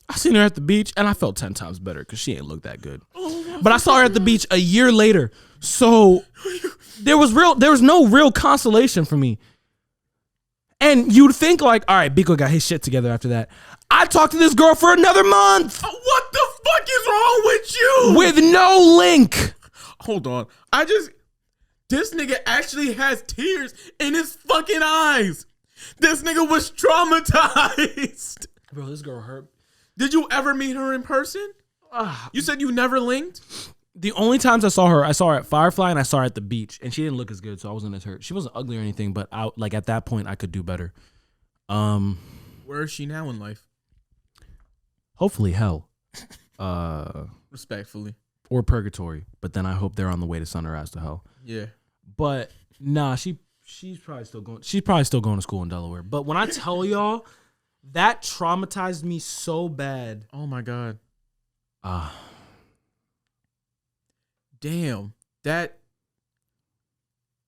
I seen her at the beach, and I felt 10 times better because she ain't look that good. But I saw her at the beach a year later, so there was no real consolation for me. And you'd think like, all right, Biko got his shit together after that. I talked to this girl for another month. What the fuck is wrong with you? With no link. Hold on. This nigga actually has tears in his fucking eyes. This nigga was traumatized. Bro, this girl hurt. Did you ever meet her in person? You said you never linked? The only times I saw her at Firefly and I saw her at the beach, and she didn't look as good, so I wasn't as hurt. She wasn't ugly or anything, but at that point I could do better. Where is she now in life? Hopefully hell. Respectfully. Or purgatory, but then I hope they're on the way to send her ass to hell. Yeah. But nah, she's probably still going to school in Delaware. But when I tell y'all, that traumatized me so bad. Oh my God. Damn.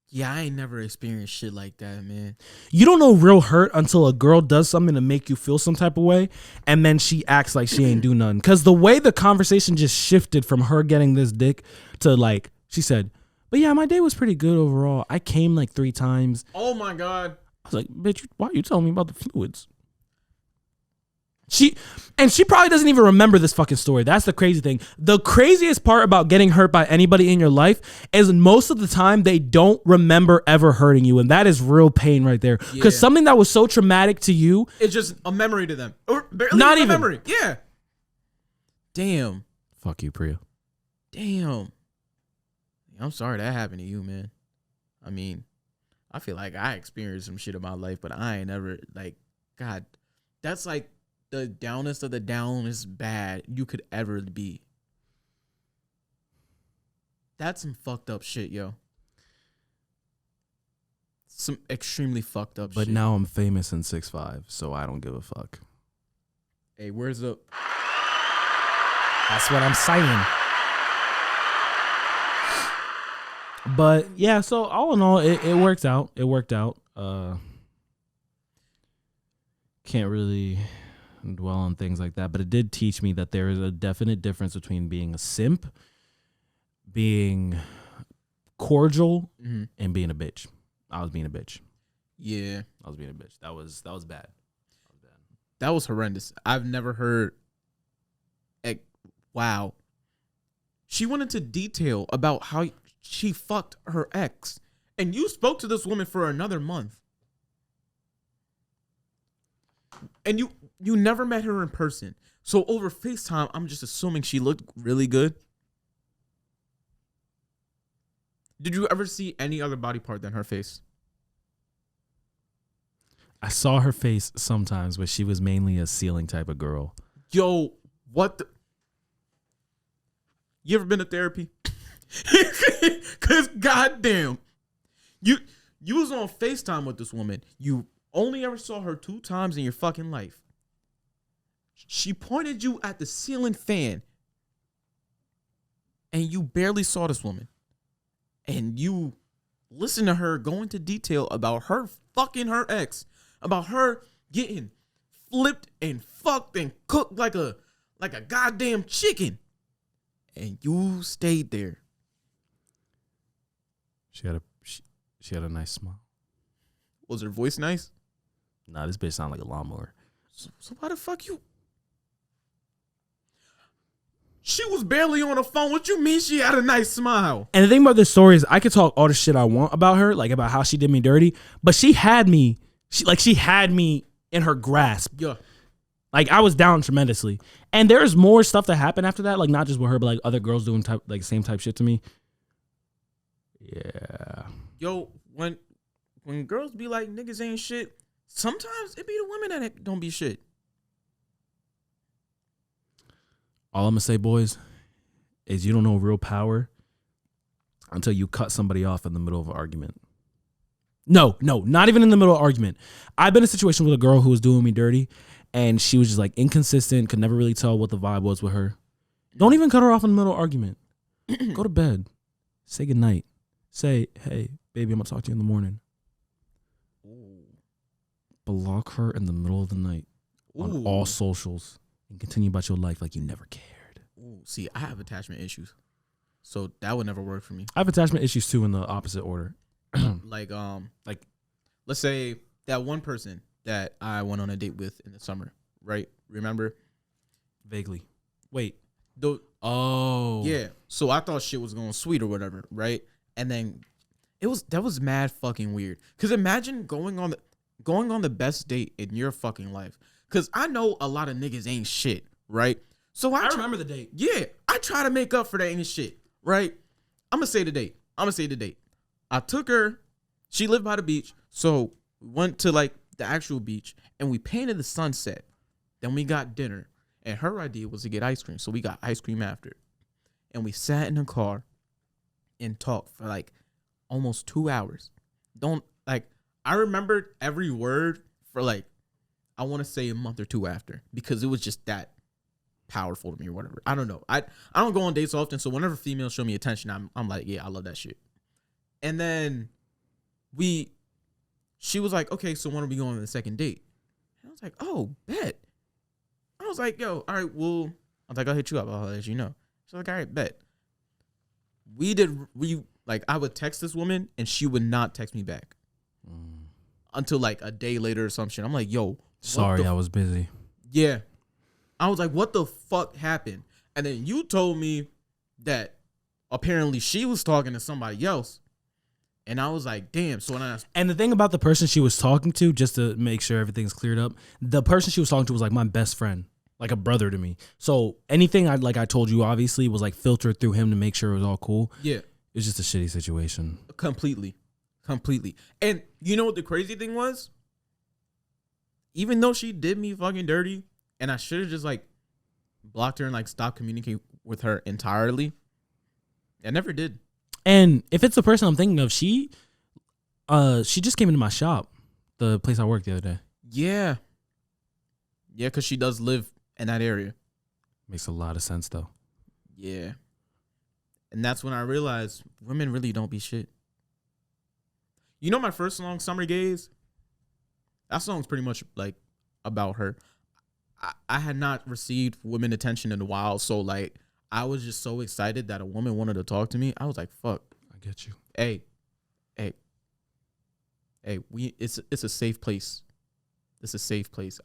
Yeah, I ain't never experienced shit like that, man. You don't know real hurt until a girl does something to make you feel some type of way, and then she acts like she ain't do nothing. Because the way the conversation just shifted from her getting this dick to like, she said, but yeah, my day was pretty good overall. I came like 3 times. Oh my God. I was like, bitch, why are you telling me about the fluids? She probably doesn't even remember this fucking story. That's the crazy thing. The craziest part about getting hurt by anybody in your life is most of the time they don't remember ever hurting you. And that is real pain right there. Because something that was so traumatic to you. It's just a memory to them. Or barely not a even memory. Yeah. Damn. Fuck you, Priya. Damn. I'm sorry that happened to you, man. I mean, I feel like I experienced some shit in my life, but I ain't never, like, God, that's like the downest of the downest bad you could ever be. That's some fucked up shit, yo. Some extremely fucked up shit. But now I'm famous in 6'5", so I don't give a fuck. Hey, where's the... That's what I'm saying. But yeah, so all in all, it worked out. It worked out. Can't really dwell on things like that, but it did teach me that there is a definite difference between being a simp, being cordial, and being a bitch. I was being a bitch. Yeah. I was being a bitch. That was bad. That was horrendous. I've never heard... Wow. She went into detail about how she fucked her ex. And you spoke to this woman for another month. And you never met her in person. So over FaceTime, I'm just assuming she looked really good. Did you ever see any other body part than her face? I saw her face sometimes, but she was mainly a ceiling type of girl. Yo, what the? You ever been to therapy? Cause goddamn, you was on FaceTime with this woman. You only ever saw her 2 times in your fucking life. She pointed you at the ceiling fan, and you barely saw this woman. And you listen to her go into detail about her fucking her ex, about her getting flipped and fucked and cooked like a goddamn chicken. And you stayed there. She had a nice smile. Was her voice nice? Nah, this bitch sound like a lawnmower. So why the fuck you? She was barely on the phone. What you mean she had a nice smile? And the thing about this story is I could talk all the shit I want about her, like about how she did me dirty, but she had me. She had me in her grasp. Yeah. Like I was down tremendously. And there's more stuff that happened after that, like not just with her, but like other girls doing same type shit to me. Yeah. Yo, when girls be like niggas ain't shit, sometimes it be the women that don't be shit. All I'm gonna say, boys, is you don't know real power until you cut somebody off in the middle of an argument. No, not even in the middle of an argument. I've been in a situation with a girl who was doing me dirty, and she was just like inconsistent, could never really tell what the vibe was with her. Don't even cut her off in the middle of an argument. Go to bed. Say goodnight. Say, hey, baby, I'm gonna talk to you in the morning. Ooh. Block her in the middle of the night on all socials and continue about your life like you never cared. Ooh. See, I have attachment issues, so that would never work for me. I have attachment issues too in the opposite order. like let's say that one person that I went on a date with in the summer, right? Remember? Vaguely. Wait. Oh. Yeah. So I thought shit was going sweet or whatever, right? And then that was mad fucking weird. Cause imagine going on the best date in your fucking life. Cause I know a lot of niggas ain't shit, right? So I remember the date. Yeah. I try to make up for that ain't shit, right? I'm gonna say the date. I took her, she lived by the beach, so we went to like the actual beach and we painted the sunset. Then we got dinner, and her idea was to get ice cream, so we got ice cream after. And we sat in the car and talked for like almost 2 hours. I remembered every word for like, I want to say a month or 2 after, because it was just that powerful to me or whatever. I don't know. I don't go on dates often, so whenever females show me attention, I'm like, yeah, I love that shit. And then she was like, okay, so when are we going on the second date? And I was like, oh, bet. I was like, yo, all right, well, I was like, I'll hit you up. I'll let you know. She's like, all right, bet. I would text this woman and she would not text me back until like a day later or some shit. I'm like, yo. Sorry, I was busy. Yeah. I was like, what the fuck happened? And then you told me that apparently she was talking to somebody else. And I was like, damn. So when and the thing about the person she was talking to, just to make sure everything's cleared up, the person she was talking to was like my best friend, like a brother to me. So anything I told you, obviously, was like filtered through him to make sure it was all cool. Yeah. It was just a shitty situation. Completely. And you know what the crazy thing was? Even though she did me fucking dirty, and I should have just like blocked her and like stopped communicating with her entirely, I never did. And if it's the person I'm thinking of, she just came into my shop, the place I worked the other day. Yeah. Yeah, because she does live in that area. Makes a lot of sense, though. Yeah. And that's when I realized women really don't be shit. You know my first song, Summer Gaze? That song's pretty much like about her. I had not received women attention in a while, so like I was just so excited that a woman wanted to talk to me. I was like, fuck. I get you. Hey, it's a safe place. It's a safe place.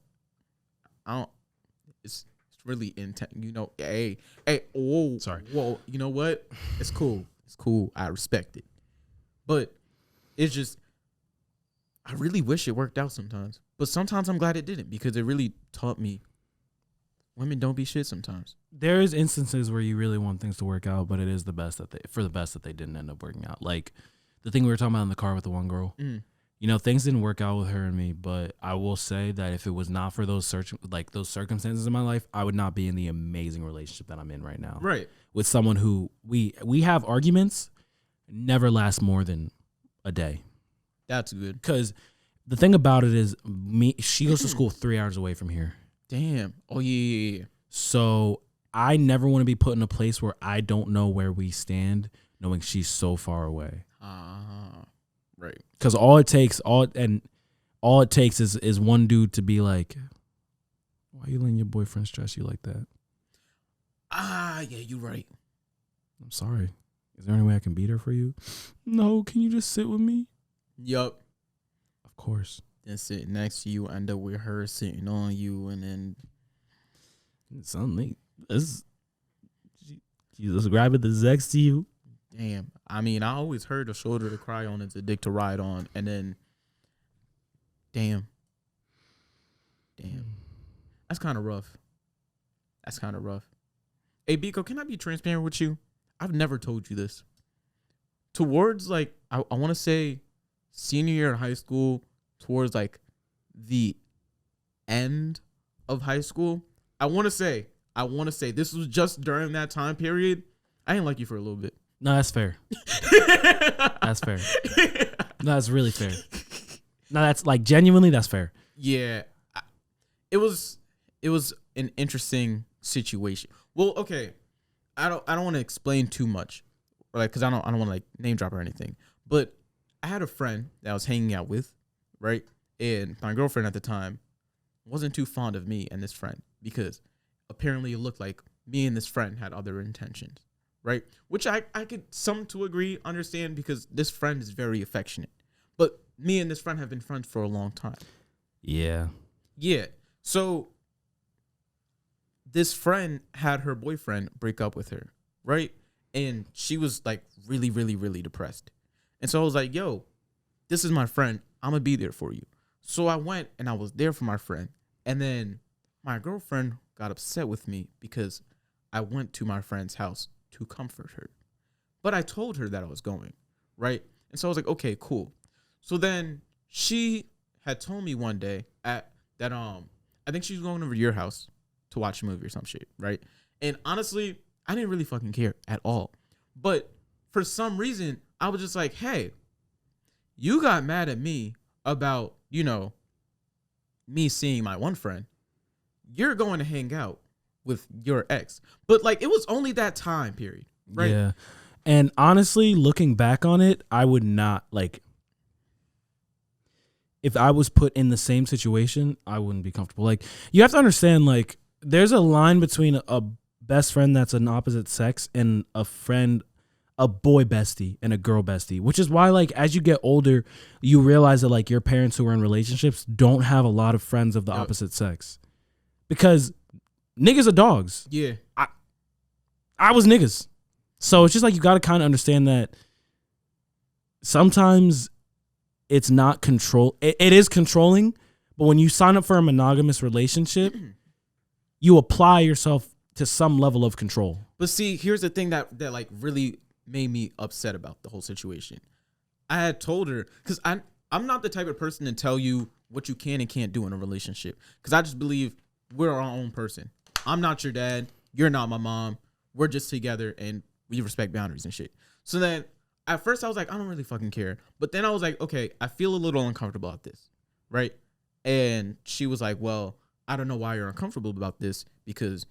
It's really intense. You know, sorry. Whoa, you know what? It's cool. It's cool. I respect it. But it's just, I really wish it worked out sometimes. But sometimes I'm glad it didn't, because it really taught me Women don't be shit sometimes. There is instances where you really want things to work out, but it is the best that they didn't end up working out. Like the thing we were talking about in the car with the one girl. Mm. You know, things didn't work out with her and me, but I will say that if it was not for those circumstances in my life, I would not be in the amazing relationship that I'm in right now. Right. With someone who we have arguments, never last more than a day. That's good. Because the thing about it is, she goes to school 3 hours away from here. Damn. Oh yeah. So I never want to be put in a place where I don't know where we stand, knowing she's so far away. Right. Because all it takes is one dude to be like, "Why are you letting your boyfriend stress you like that?" Yeah, you're right. I'm sorry. Is there any way I can beat her for you? No. Can you just sit with me? Yup. Of course. Then sit next to you, end up with her sitting on you, and then Something. You describe it as sex to you. damn. I mean, I always heard a shoulder to cry on is a dick to ride on, and then damn. That's kind of rough. Hey, Biko, can I be transparent with you? I've never told you this. Towards like I want to say senior year of high school, towards like the end of high school, I want to say this was just during that time period. I didn't like you for a little bit. No, that's fair. That's fair. No, that's really fair. No, that's like genuinely, that's fair. Yeah, it was an interesting situation. Well, okay, I don't want to explain too much, like because I don't want to like name drop or anything. But I had a friend that I was hanging out with, right, and my girlfriend at the time wasn't too fond of me and this friend because apparently it looked like me and this friend had other intentions, right? Which I could some to understand because this friend is very affectionate. But me and this friend have been friends for a long time. Yeah. Yeah. So this friend had her boyfriend break up with her, right? And she was like really, really, really depressed. And so I was like, yo, this is my friend. I'm going to be there for you. So I went and I was there for my friend. And then my girlfriend got upset with me because I went to my friend's house to comfort her. But I told her that I was going, right? And so I was like, okay, cool. So then she had told me one day that I think she was going over to your house to watch a movie or some shit, right? And honestly, I didn't really fucking care at all. But for some reason, I was just like, hey, you got mad at me about, me seeing my one friend. You're going to hang out with your ex. But like, it was only that time period, right? Yeah. And honestly, looking back on it, I would not like, if I was put in the same situation, I wouldn't be comfortable. Like, you have to understand, like, there's a line between a best friend that's an opposite sex and a friend, a boy bestie and a girl bestie, which is why, like, as you get older, you realize that, like, your parents who are in relationships don't have a lot of friends of the opposite sex because niggas are dogs. Yeah. I was niggas. So it's just like, you got to kind of understand that sometimes it's not control. It is controlling, but when you sign up for a monogamous relationship, you apply yourself to some level of control. But see, here's the thing that like really made me upset about the whole situation. I had told her, because I'm not the type of person to tell you what you can and can't do in a relationship, because I just believe we're our own person. I'm not your dad. You're not my mom. We're just together and we respect boundaries and shit. So then at first I was like, I don't really fucking care. But then I was like, okay, I feel a little uncomfortable about this, right? And she was like, well, I don't know why you're uncomfortable about this because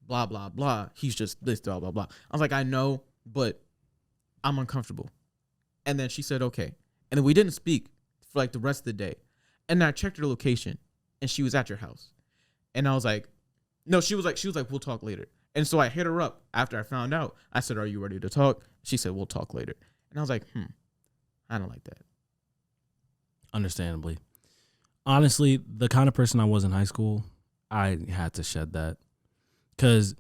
blah, blah, blah. He's just this, blah, blah, blah. I was like, I know, but I'm uncomfortable. And then she said, okay. And then we didn't speak for like the rest of the day. And then I checked her location and she was at your house. And I was like, no, she was like, we'll talk later. And so I hit her up after I found out. I said, are you ready to talk? She said, we'll talk later. And I was like, I don't like that. Understandably. Honestly, the kind of person I was in high school, I had to shed that. Because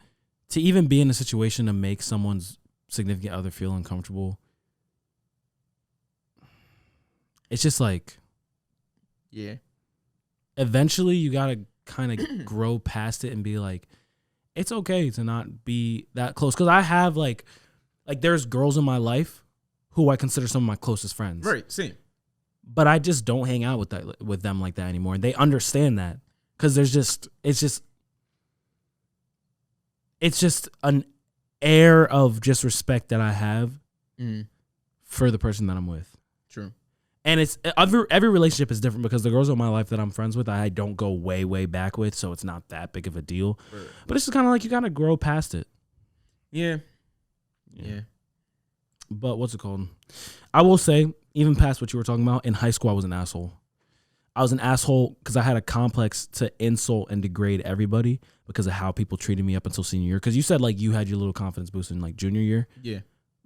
to even be in a situation to make someone's significant other feel uncomfortable, it's just like, yeah. Eventually you got to kind of grow past it and be like, it's okay to not be that close. Because I have like there's girls in my life who I consider some of my closest friends. Right, same. But I just don't hang out with them like that anymore. And they understand that. Because it's just an air of just respect that I have for the person that I'm with. True. And it's every relationship is different because the girls in my life that I'm friends with, I don't go way, way back with, so it's not that big of a deal. Right. But it's just kind of like you gotta grow past it. Yeah. But what's it called? I will say, even past what you were talking about, in high school I was an asshole. I was an asshole because I had a complex to insult and degrade everybody because of how people treated me up until senior year. Because you said like you had your little confidence boost in like junior year. Yeah.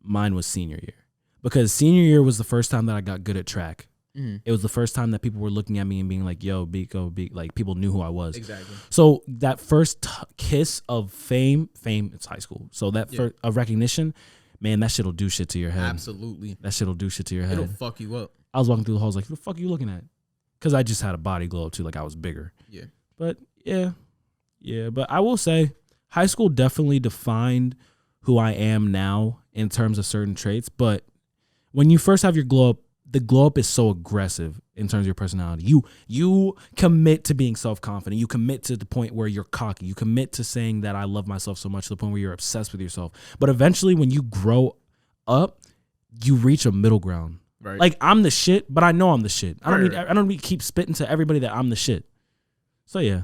Mine was senior year. Because senior year was the first time that I got good at track. Mm-hmm. It was the first time that people were looking at me and being like, yo, Biko, like people knew who I was. Exactly. So that first kiss of fame, it's high school. So that first of recognition, man, that shit'll do shit to your head. Absolutely. That shit'll do shit to your head. It'll fuck you up. I was walking through the halls like, who the fuck are you looking at? Because I just had a body glow too, like I was bigger. Yeah. But yeah. But I will say, high school definitely defined who I am now in terms of certain traits. But when you first have your glow up, the glow up is so aggressive in terms of your personality. You commit to being self-confident. You commit to the point where you're cocky. You commit to saying that I love myself so much to the point where you're obsessed with yourself. But eventually when you grow up, you reach a middle ground. Right. Like I'm the shit, but I know I'm the shit. I don't need to keep spitting to everybody that I'm the shit. So yeah.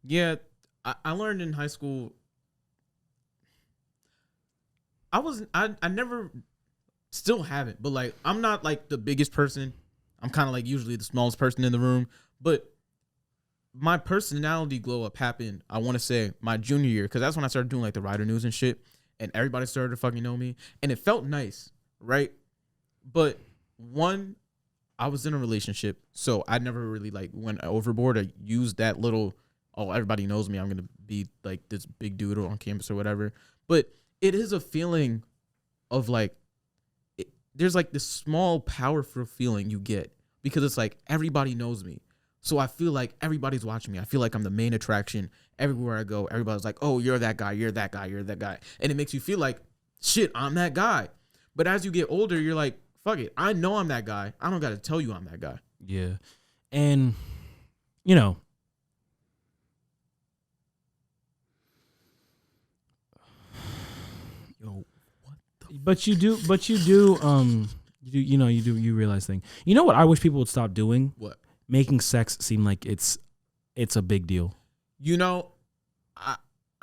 Yeah, I learned in high school. I never, still haven't, but like I'm not like the biggest person. I'm kind of like usually the smallest person in the room, but my personality glow up happened, I want to say my junior year, because that's when I started doing like the Rider News and shit, and everybody started to fucking know me, and it felt nice, right? But one, I was in a relationship, so I never really like went overboard or used that little, oh, everybody knows me, I'm gonna be like this big dude on campus or whatever. But it is a feeling of like, there's like this small powerful feeling you get because it's like everybody knows me, so I feel like everybody's watching me. I feel like I'm the main attraction everywhere I go. Everybody's like, oh, you're that guy, you're that guy, you're that guy, and it makes you feel like, shit, I'm that guy. But as you get older, you're like, fuck it, I know I'm that guy. I don't got to tell you I'm that guy. Yeah. And, you know, yo, what the but you do you realize thing. You know what I wish people would stop doing? What? Making sex seem like it's a big deal. You know,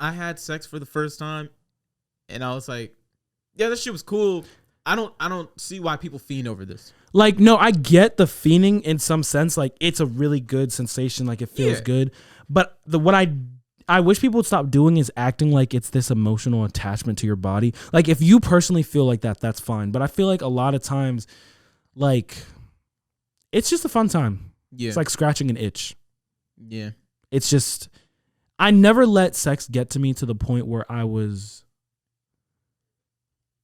I had sex for the first time and I was like, yeah, this shit was cool. I don't see why people fiend over this. Like, no, I get the fiending in some sense. Like, it's a really good sensation. Like, it feels good. But what I wish people would stop doing is acting like it's this emotional attachment to your body. Like, if you personally feel like that, that's fine. But I feel like a lot of times, like, it's just a fun time. Yeah. It's like scratching an itch. Yeah. It's just, I never let sex get to me to the point where I was...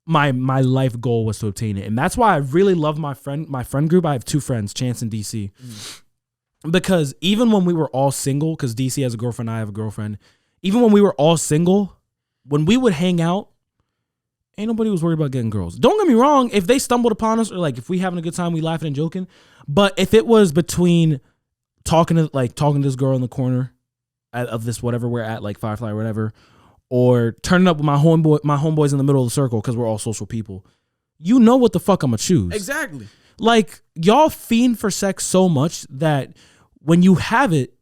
My life goal was to obtain it. And that's why I really love my friend group. I have two friends, Chance and DC. Because even when we were all single, because DC has a girlfriend, I have a girlfriend. Even when we were all single, when we would hang out, ain't nobody was worried about getting girls. Don't get me wrong, if they stumbled upon us or like if we having a good time, we laughing and joking. But if it was between talking to this girl in the corner of this whatever we're at, like Firefly or whatever, or turning up with my homeboys in the middle of the circle because we're all social people, you know what the fuck I'm gonna choose. Exactly. Like, y'all fiend for sex so much that when you have it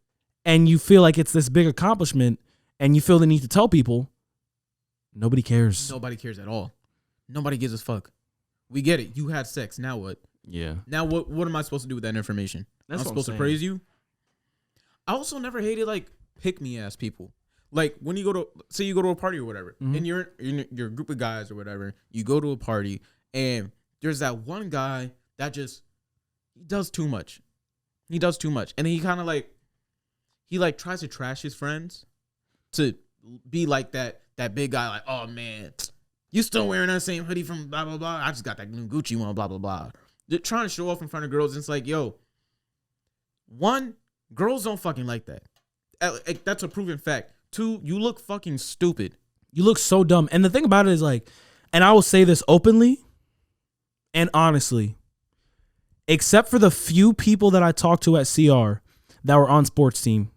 and you feel like it's this big accomplishment and you feel the need to tell people, nobody cares. Nobody cares at all. Nobody gives a fuck. We get it. You had sex. Now what? Yeah. Now what am I supposed to do with that information? I'm supposed to praise you? I also never hated like pick-me-ass people. Like when you go to a party or whatever, and you're in your group of guys or whatever, you go to a party and there's that one guy that he does too much. He does too much. And then he kind of like, tries to trash his friends to be like that big guy, like, oh man, you still wearing that same hoodie from blah, blah, blah. I just got that new Gucci one, blah, blah, blah. They're trying to show off in front of girls. And it's like, yo, one, girls don't fucking like that. Like, that's a proven fact. you look fucking stupid. You look so dumb. And the thing about it is like, and I will say this openly and honestly, except for the few people that I talked to at CR that were on sports team,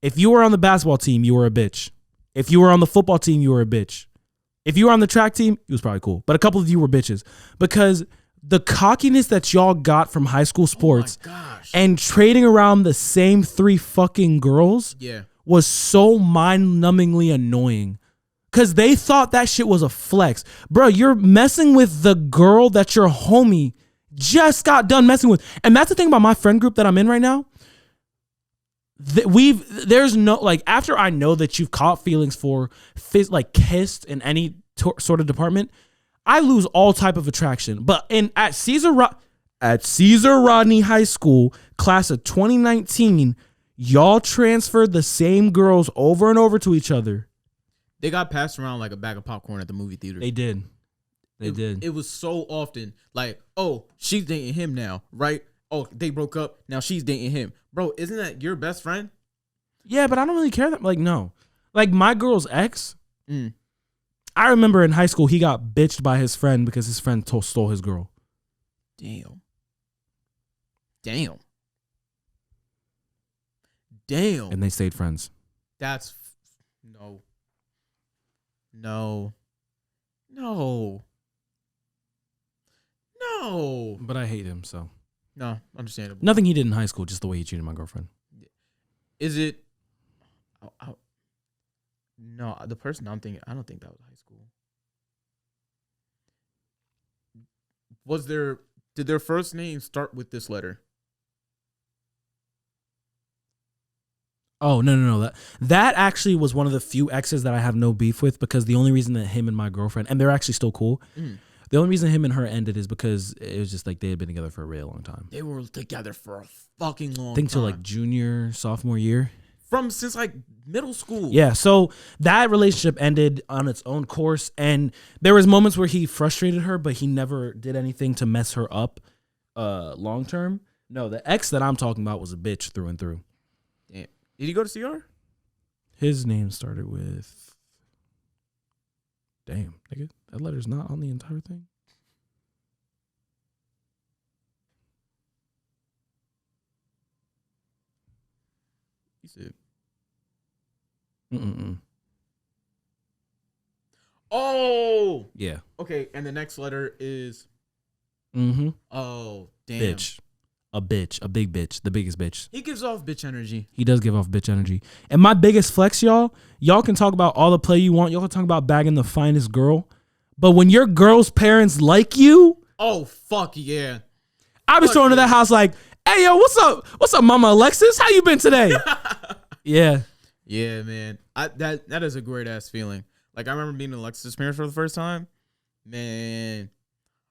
if you were on the basketball team, you were a bitch. If you were on the football team, you were a bitch. If you were on the track team, it was probably cool. But a couple of you were bitches because the cockiness that y'all got from high school sports and trading around the same 3 fucking girls was so mind-numbingly annoying. Because they thought that shit was a flex. Bro, you're messing with the girl that your homie just got done messing with. And that's the thing about my friend group that I'm in right now. There's no, like, after I know that you've caught feelings for, like, kissed in any sort of department, I lose all type of attraction. But at Caesar Rodney High School, class of 2019, y'all transferred the same girls over and over to each other. They got passed around like a bag of popcorn at the movie theater. They did. It was so often like, oh, she's dating him now, right? Oh, they broke up. Now she's dating him. Bro, isn't that your best friend? Yeah, but I don't really care that. Like, no. Like, my girl's ex, I remember in high school, he got bitched by his friend because his friend stole his girl. Damn. And they stayed friends. That's... No. But I hate him, so. No, understandable. Nothing he did in high school, just the way he treated my girlfriend. Is it... No, the person I'm thinking, I don't think that was high school. Did their first name start with this letter? Oh, no. That actually was one of the few exes that I have no beef with because the only reason that him and my girlfriend, and they're actually still cool, the only reason him and her ended is because it was just like they had been together for a real long time. They were together for a fucking long time. I think till like junior, sophomore year. Since like middle school. Yeah, so that relationship ended on its own course, and there was moments where he frustrated her, but he never did anything to mess her up long term. No, the ex that I'm talking about was a bitch through and through. Damn. Did he go to CR? His name started with... Damn, nigga. That letter's not on the entire thing. He said... Oh! Yeah. Okay, and the next letter is... Oh, damn. Bitch. A bitch. A big bitch. The biggest bitch. He gives off bitch energy. He does give off bitch energy. And my biggest flex, y'all can talk about all the play you want. Y'all can talk about bagging the finest girl. But when your girl's parents like you... Oh, fuck yeah. I be showing to that house like, hey, yo, what's up? What's up, Mama Alexis? How you been today? Yeah. Yeah, man. That is a great ass feeling. Like, I remember meeting Alexis' parents for the first time. Man,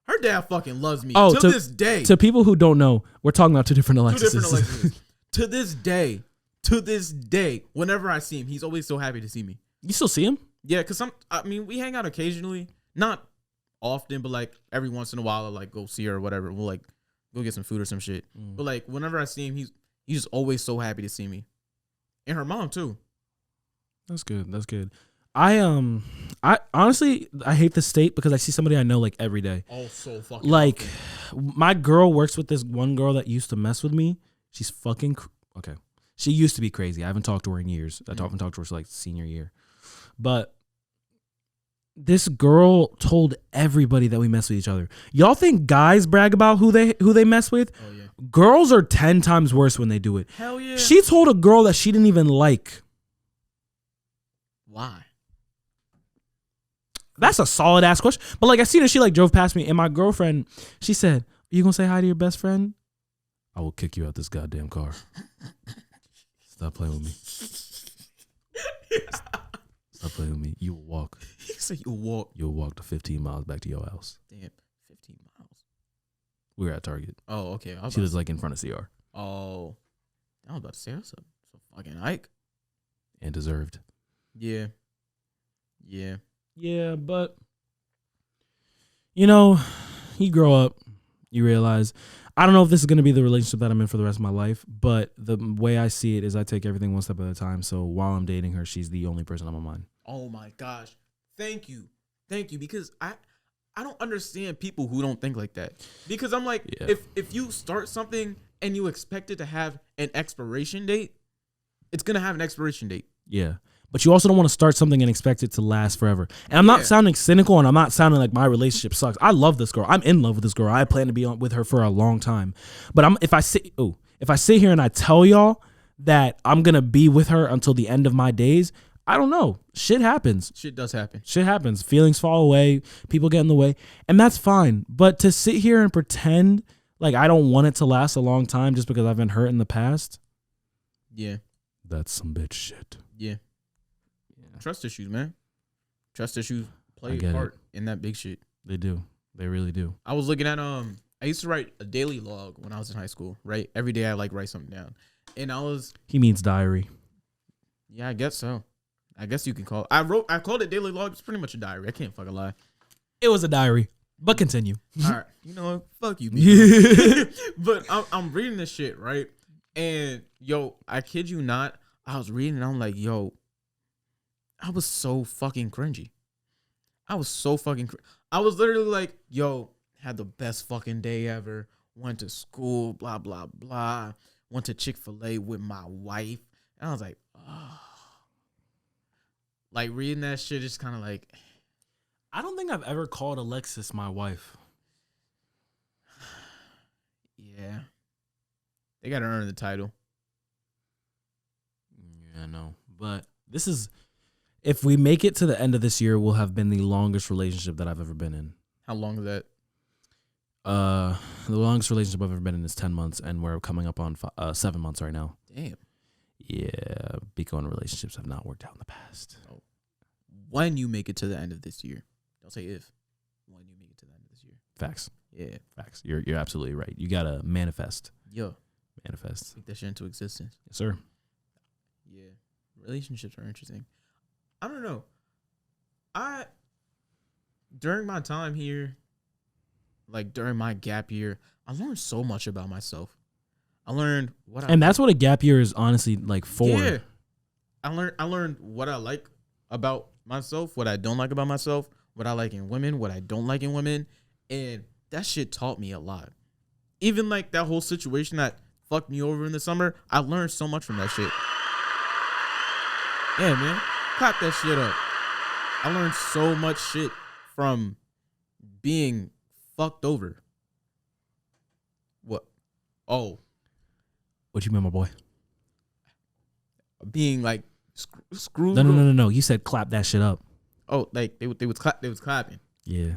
her dad fucking loves me to this day. To people who don't know, we're talking about two different Alexises. To this day, whenever I see him, he's always so happy to see me. You still see him? Yeah, because we hang out occasionally. Not often, but like every once in a while, I'll like go see her or whatever. We'll like go get some food or some shit. But like whenever I see him, he's just always so happy to see me. And her mom too. That's good. I honestly I hate the state because I see somebody I know like every day. Oh, so fucking like often. My girl works with this one girl that used to mess with me. She's fucking okay. She used to be crazy. I haven't talked to her in years. I haven't talked to her for like senior year. But this girl told everybody that we mess with each other. Y'all think guys brag about who they mess with? Oh yeah. Girls are 10 times worse when they do it. Hell yeah. She told a girl that she didn't even like. Why? That's a solid ass question. But like I seen her, she like drove past me, and my girlfriend, she said, "Are you gonna say hi to your best friend?" I will kick you out this goddamn car. Stop playing with me. Stop playing with me. You will walk. He said you'll walk. You'll walk the 15 miles back to your house. Damn, 15 miles. We were at Target. Oh, okay. She was like in front of CR. Oh, I was about to say that's a fucking hike. And deserved. Yeah. Yeah, but you know, you grow up, you realize I don't know if this is going to be the relationship that I'm in for the rest of my life, but the way I see it is I take everything one step at a time. So while I'm dating her, she's the only person on my mind. Oh my gosh. Thank you. Because I don't understand people who don't think like that. Because I'm like, if you start something and you expect it to have an expiration date, it's going to have an expiration date. Yeah. But you also don't want to start something and expect it to last forever. And I'm not sounding cynical, and I'm not sounding like my relationship sucks. I love this girl. I'm in love with this girl. I plan to be with her for a long time. But if I sit here and I tell y'all that I'm going to be with her until the end of my days, I don't know. Shit happens. Shit does happen. Shit happens. Feelings fall away. People get in the way. And that's fine. But to sit here and pretend like I don't want it to last a long time just because I've been hurt in the past. Yeah. That's some bitch shit. Yeah. Trust issues, man. Trust issues play a part in that big shit. They do. They really do. I was looking at I used to write a daily log when I was in high school, right? Every day I write something down. And he means diary. Yeah, I guess so. I guess you can call it. I called it daily log. It's pretty much a diary. I can't fucking lie. It was a diary. But continue. All right. You know what? Fuck you. But I'm reading this shit, right? And yo, I kid you not, I was reading and I'm like, yo, I was so fucking cringy. I was literally like, yo, had the best fucking day ever. Went to school, blah, blah, blah. Went to Chick-fil-A with my wife. And I was like, oh. Like, reading that shit is kind of like. I don't think I've ever called Alexis my wife. Yeah. They got to earn the title. Yeah, I know. But this is. If we make it to the end of this year, we'll have been the longest relationship that I've ever been in. How long is that? The longest relationship I've ever been in is 10 months, and we're coming up on 7 months right now. Damn. Yeah, Biko and relationships have not worked out in the past. Oh. When you make it to the end of this year. Don't say if. When you make it to the end of this year. Facts. Yeah. Facts. You're absolutely right. You got to manifest. Yo. Manifest. Take that shit into existence. Yes, sir. Yeah. Relationships are interesting. I don't know. During my time here, like during my gap year, I learned so much about myself. I learned what And that's what a gap year is honestly like for. Yeah. I learned what I like about myself, what I don't like about myself, what I like in women, what I don't like in women. And that shit taught me a lot. Even like that whole situation that fucked me over in the summer, I learned so much from that shit. Yeah, man. Clap that shit up. I learned so much shit from being fucked over. What? Oh. What you mean, my boy? Being like screwed. No. You said clap that shit up. Oh, like they was clapping. Yeah.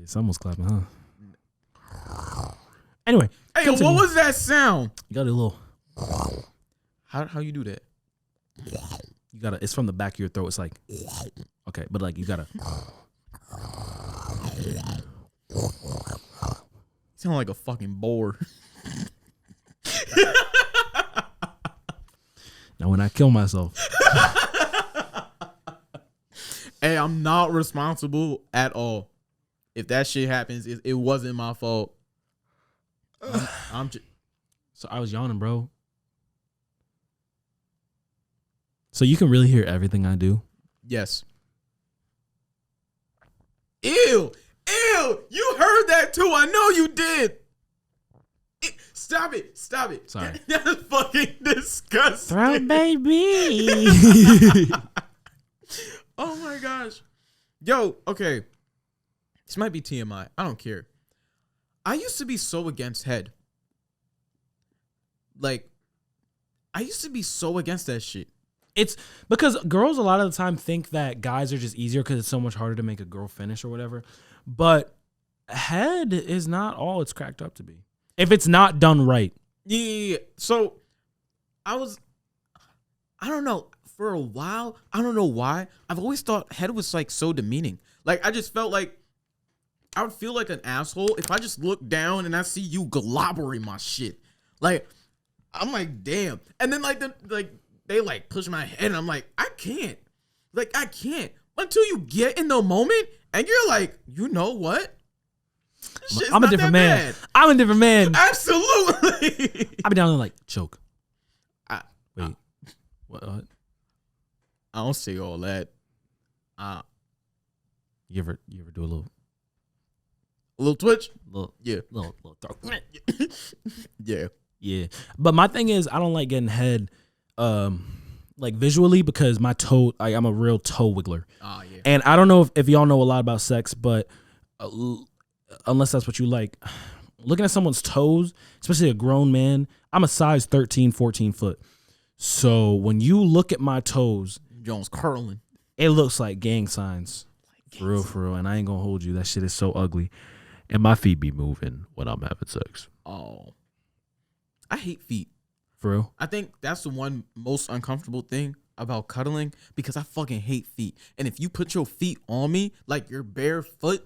Someone's clapping, huh? Anyway. Hey, continue. What was that sound? You got a little. How you do that? You gotta. It's from the back of your throat. It's like. Okay, but like you gotta. You sound like a fucking boar. Now when I kill myself. Hey, I'm not responsible at all. If that shit happens, it wasn't my fault. So I was yawning, bro. So you can really hear everything I do? Yes. Ew. You heard that too. I know you did. Stop it. Sorry. That's fucking disgusting. Throw baby. Oh my gosh. Yo, okay. This might be TMI. I don't care. I used to be so against head. Like, I used to be so against that shit. It's because girls a lot of the time think that guys are just easier because it's so much harder to make a girl finish or whatever. But head is not all it's cracked up to be. If it's not done right. Yeah. So I don't know. For a while, I don't know why, I've always thought head was like so demeaning. Like I just felt like I would feel like an asshole if I just look down and I see you globbering my shit. Like I'm like, damn. And then they like push my head and I'm like, I can't. Like I can't. Until you get in the moment and you're like, you know what? Shit's I'm a not different that man. bad. I'm a different man. Absolutely. I be down there like choke. I What? I don't say all that. You ever do a A little twitch. little Yeah. little throw? Yeah. Yeah. But my thing is I don't like getting head like visually because my toe I'm a real toe wiggler. Oh yeah. And I don't know if y'all know a lot about sex, but unless that's what you like, looking at someone's toes, especially a grown man, I'm a size 13, 14 foot. So when you look at my toes, Jones curling. it looks like gang signs. For real. And I ain't gonna hold you. That shit is so ugly. And my feet be moving when I'm having sex. Oh. I hate feet. For real? I think that's the one most uncomfortable thing about cuddling because I fucking hate feet. And if you put your feet on me, like your bare foot,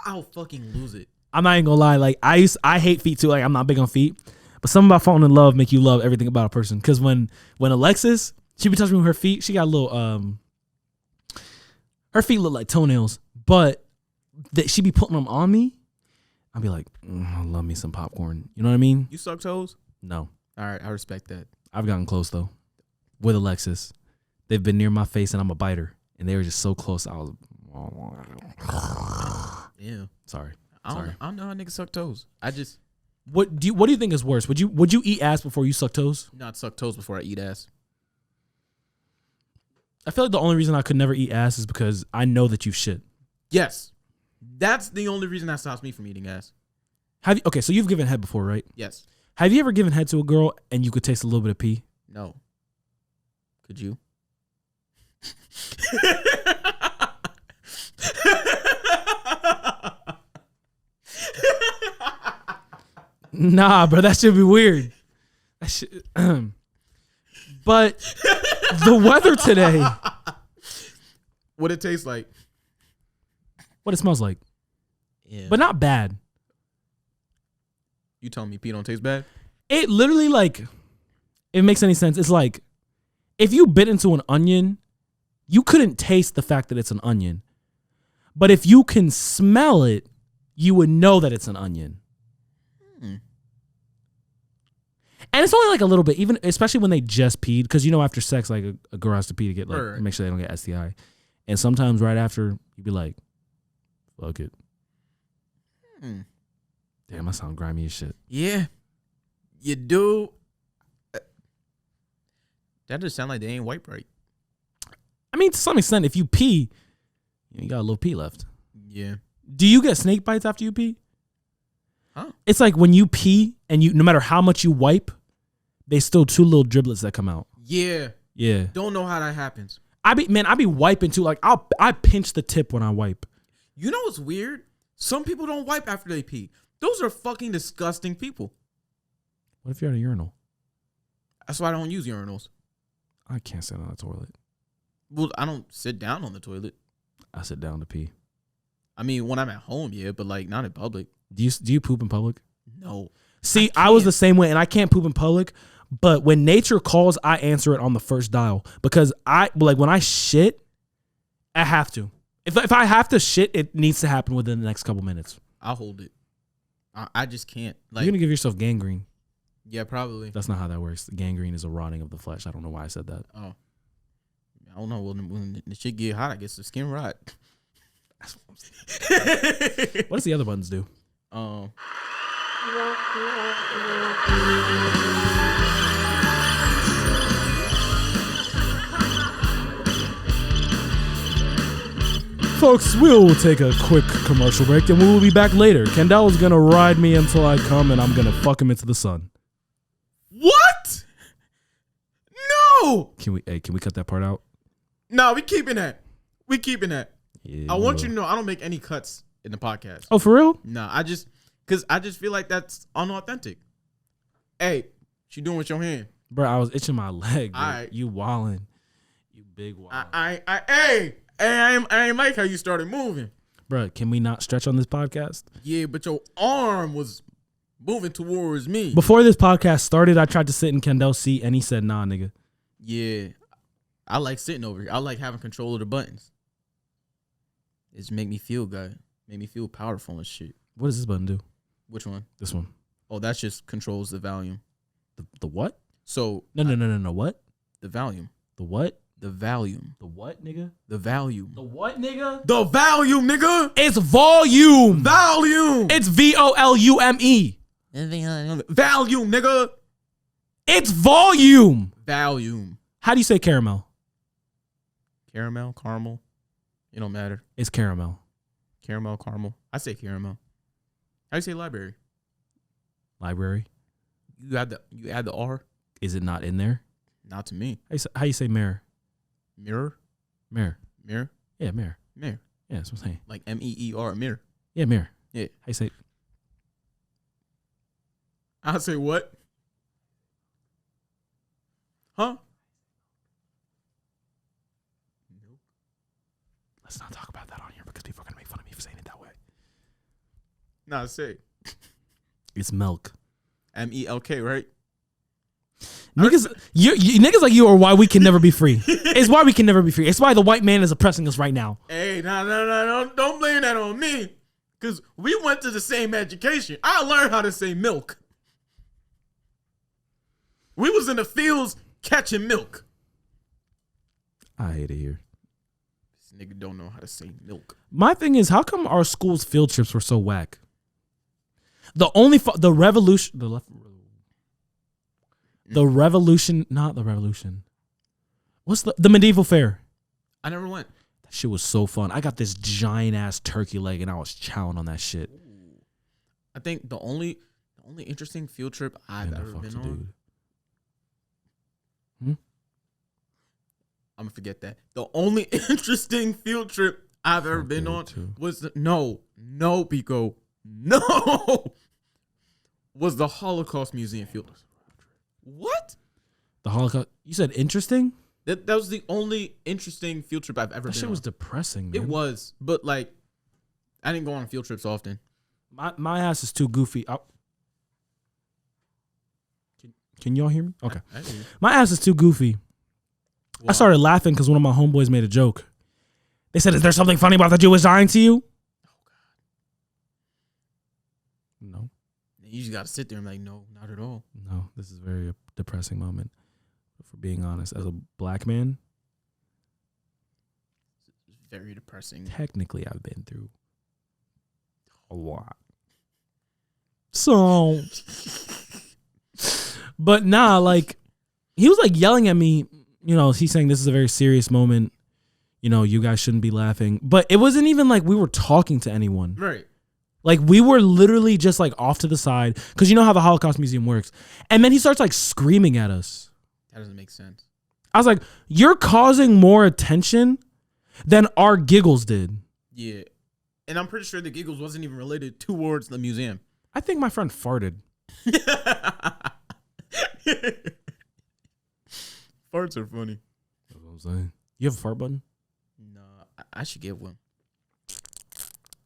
I'll fucking lose it. I'm not even gonna lie. Like I hate feet too. Like I'm not big on feet. But something about falling in love make you love everything about a person. Cause when Alexis, she be touching me with her feet, she got a little her feet look like toenails, but she be putting them on me. I'll be like, I love me some popcorn. You know what I mean? You suck toes? No. All right, I respect that. I've gotten close though. With Alexis. They've been near my face and I'm a biter. And they were just so close. I was Yeah. sorry. I don't know how niggas suck toes. I just What do you think is worse? Would you eat ass before you suck toes? not suck toes before I eat ass. I feel like the only reason I could never eat ass is because I know that you shit. Yes. That's the only reason that stops me from eating ass. Okay, so you've given head before, right? Yes. Have you ever given head to a girl and you could taste a little bit of pee? No. Could you? Nah, bro, that should be weird. That should, but the weather today, What it tastes like. what it smells like, Yeah. but not bad. You telling me pee don't taste bad? It literally like, if it makes any sense, it's like if you bit into an onion, you couldn't taste the fact that it's an onion. But if you can smell it, you would know that it's an onion. And it's only like a little bit, even especially when they just peed, because you know after sex, like a girl has to pee to get like make sure they don't get STI. And sometimes right after, you'd be like, fuck it. Damn, I sound grimy as shit. Yeah. You do. That just sound like they ain't wiped right. I mean, to some extent, if you pee, you got a little pee left. Yeah. Do you get snake bites after you pee? Huh? It's like when you pee and you, no matter how much you wipe, there's still two little driblets that come out. Yeah. Yeah. Don't know how that happens. I be wiping too. Like I pinch the tip when I wipe. You know what's weird? Some people don't wipe after they pee. Those are fucking disgusting people. What if you're at a urinal? That's why I don't use urinals. I can't sit on the toilet. Well, I don't sit down on the toilet. I sit down to pee. I mean, when I'm at home, yeah, but like not in public. Do you poop in public? No. See, I was the same way, and I can't poop in public. But when nature calls, I answer it on the first dial because when I shit, I have to. If I have to shit, it needs to happen within the next couple minutes. I'll hold it. I just can't. Like, You're gonna give yourself gangrene. yeah, probably. That's not how that works. Gangrene is a rotting of the flesh. I don't know why I said that. Oh. I don't know. When the shit get hot, I guess the skin rot. What does the other buttons do? Folks, we'll take a quick commercial break and we will be back later. Kendall is gonna ride me until I come and I'm gonna fuck him into the sun. What? No. Can we cut that part out? No, we keeping that. We keeping that. Yeah, I want you to know I don't make any cuts in the podcast. Oh, for real? No, I just feel like that's unauthentic. Hey, what you doing with your hand? Bro, I was itching my leg. Bro. Alright. You wildin'. You big wildin'. I ain't like how you started moving. Bro, can we not stretch on this podcast? Yeah, but your arm was moving towards me. Before this podcast started, I tried to sit in Kendall's seat and he said, nah, nigga. Yeah, I like sitting over here. I like having control of the buttons. It just make me feel good. Make me feel powerful and shit. What does this button do? Which one? This one. Oh, that just controls the volume. The what? So No. What? the volume. The what? The volume. The what, nigga? The volume. The what, nigga? The volume, nigga. It's volume. Volume. It's VOLUME. Volume, nigga. It's volume. Volume. How do you say caramel? Caramel, caramel. It don't matter. It's caramel. Caramel, caramel. I say caramel. How do you say library? Library. You add the R? Is it not in there? Not to me. How you say mirror? Mirror? Mirror. Mirror? Yeah, mirror. Mirror. Yeah, that's what I'm saying. Like MEER, mirror. Yeah, mirror. Yeah. How you say? I say what? Huh? Let's not talk about that on here because people are gonna make fun of me for saying it that way. Nah, say. It's milk. MELK, right? Niggas, you niggas like you are why we can never be free. It's why we can never be free. It's why the white man is oppressing us right now. Hey, no, don't blame that on me. Because we went to the same education. I learned how to say milk. We was in the fields catching milk. I hate it here. This nigga don't know how to say milk. My thing is, how come our school's field trips were so whack? The revolution, not the revolution. What's the medieval fair? I never went. That shit was so fun. I got this giant ass turkey leg and I was chowing on that shit. I think the only interesting field trip I've ever been on. I'm gonna forget that. The only interesting field trip I've ever been on was no, Biko, no, was the Holocaust Museum field. What? The Holocaust? You said interesting? That was the only interesting field trip I've ever been on. That shit was depressing, man. It was, but like, I didn't go on field trips often. My ass is too goofy. Can y'all hear me? Okay. I hear you. My ass is too goofy. Wow. I started laughing because one of my homeboys made a joke. They said, "Is there something funny about the Jew is dying to you?" Oh God. No. You just gotta sit there and be like, no, not at all. No, this is a very depressing moment. For being honest, as a black man, It's very depressing. technically I've been through a lot. So, but nah, like he was like yelling at me. You know, he's saying this is a very serious moment. You know, you guys shouldn't be laughing. But it wasn't even like we were talking to anyone. Right. Like we were literally just like off to the side because you know how the Holocaust Museum works. And then he starts like screaming at us. That doesn't make sense. I was like, you're causing more attention than our giggles did. Yeah. And I'm pretty sure the giggles wasn't even related towards the museum. I think my friend farted. Farts are funny. That's what I'm saying. You have a fart button? No, I should get one.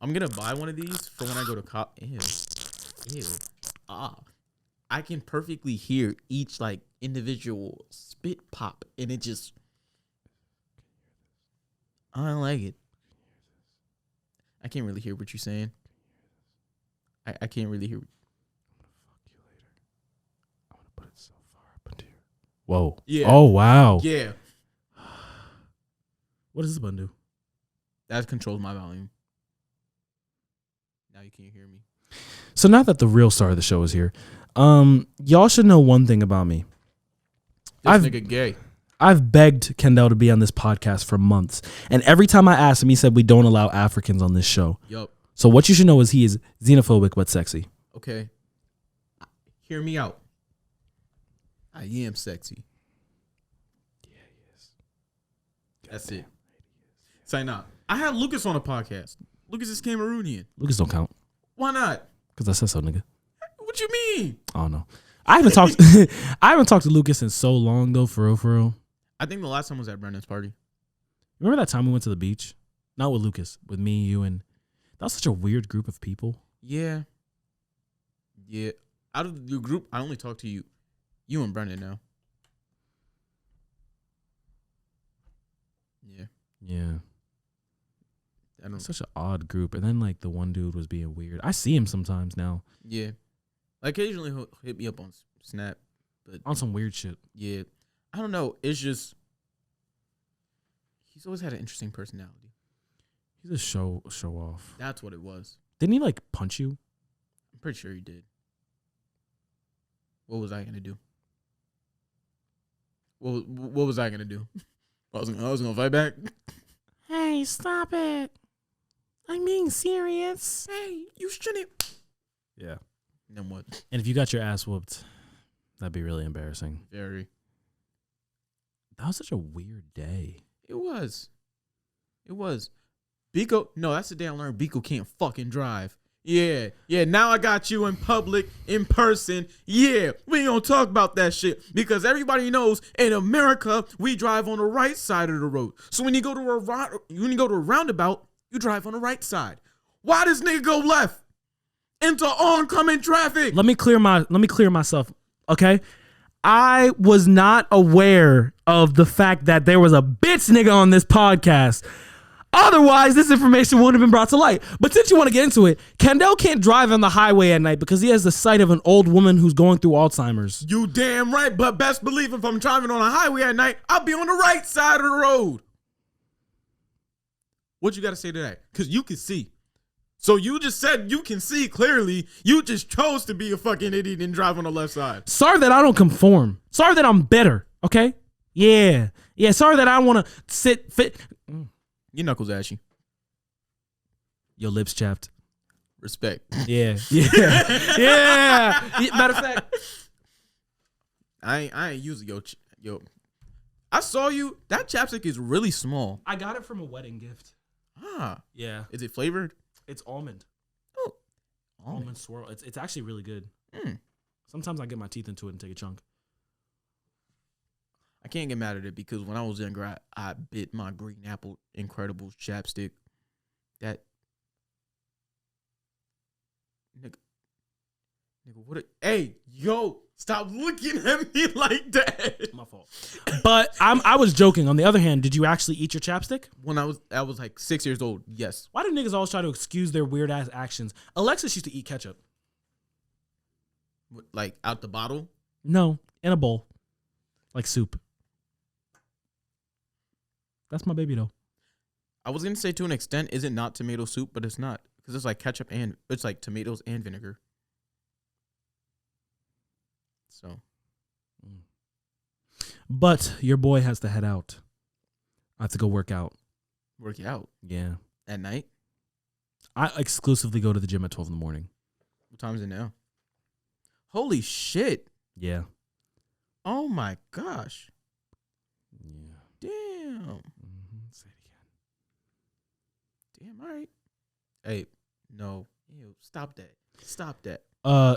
I'm gonna buy one of these for when I go to college. Ew. I can perfectly hear each like individual spit pop, and it just. I don't like it. I can't really hear what you're saying. I can't really hear. I'm gonna put it so far up into here. Whoa. Yeah. Oh wow. Yeah. What does this button do? That controls my volume. Now you can't hear me. So now that the real star of the show is here, y'all should know one thing about me. This nigga gay. I've begged Kendall to be on this podcast for months, and every time I asked him, he said we don't allow Africans on this show. Yup. So what you should know is he is xenophobic but sexy. Okay. Hear me out. I am sexy. Yeah, he is. That's it. Say not. I had Lucas on a podcast. Lucas is Cameroonian. Lucas don't count. Why not? Because I said so, nigga. What you mean? I don't know. I haven't talked to Lucas in so long though, for real. I think the last time was at Brennan's party. Remember that time we went to the beach? Not with Lucas, with me, you, and that was such a weird group of people. Yeah. Yeah. Out of the group, I only talked to you. You and Brennan now. Yeah. Yeah. I don't Such an odd group. And then like the one dude was being weird. I see him sometimes now. Yeah. Occasionally he'll hit me up on Snap, but On some weird shit. yeah, I don't know. It's just he's always had an interesting personality. He's a show off. That's what it was. Didn't he like punch you? I'm pretty sure he did. What was I gonna do? What was I gonna do? I was gonna fight back. Hey, stop it. I'm being serious. Hey, you shouldn't. Yeah. Then what? And if you got your ass whooped, that'd be really embarrassing. Very. That was such a weird day. It was. Biko. No, that's the day I learned Biko can't fucking drive. Yeah. Now I got you in public, in person. Yeah, we ain't gonna talk about that shit because everybody knows in America we drive on the right side of the road. So when you go to a roundabout, you drive on the right side. Why does nigga go left into oncoming traffic? Let me clear myself, okay? I was not aware of the fact that there was a bitch nigga on this podcast. Otherwise, this information wouldn't have been brought to light. But since you want to get into it, Kendall can't drive on the highway at night because he has the sight of an old woman who's going through Alzheimer's. You damn right, but best believe if I'm driving on a highway at night, I'll be on the right side of the road. What you got to say to that? Because you can see. So you just said you can see clearly. You just chose to be a fucking idiot and drive on the left side. Sorry that I don't conform. Sorry that I'm better, okay? Yeah. Sorry that I want to fit. Your knuckles ashy. Your lips chapped. Respect. Yeah. Matter of fact, I ain't using yo. I saw you. That chapstick is really small. I got it from a wedding gift. Ah. Yeah. Is it flavored? It's almond. Oh. Almond swirl. It's actually really good. Mm. Sometimes I get my teeth into it and take a chunk. I can't get mad at it because when I was younger, I bit my green apple Incredibles chapstick. That nigga, what? Hey, yo, stop looking at me like that. My fault. But I was joking. On the other hand, did you actually eat your chapstick? When I was like 6 years old. Yes. Why do niggas always try to excuse their weird ass actions? Alexis used to eat ketchup. Like out the bottle. No, in a bowl, like soup. That's my baby though. I was gonna say to an extent, is it not tomato soup? But it's not because it's like ketchup and it's like tomatoes and vinegar. So, but your boy has to head out. I have to go work out. Work out. Yeah. At night. I exclusively go to the gym at 12 in the morning. What time is it now? Holy shit! Yeah. Oh my gosh! Yeah. Damn. Mm-hmm. Say it again. Damn. All right. Hey, no. Ew, stop that. Stop that.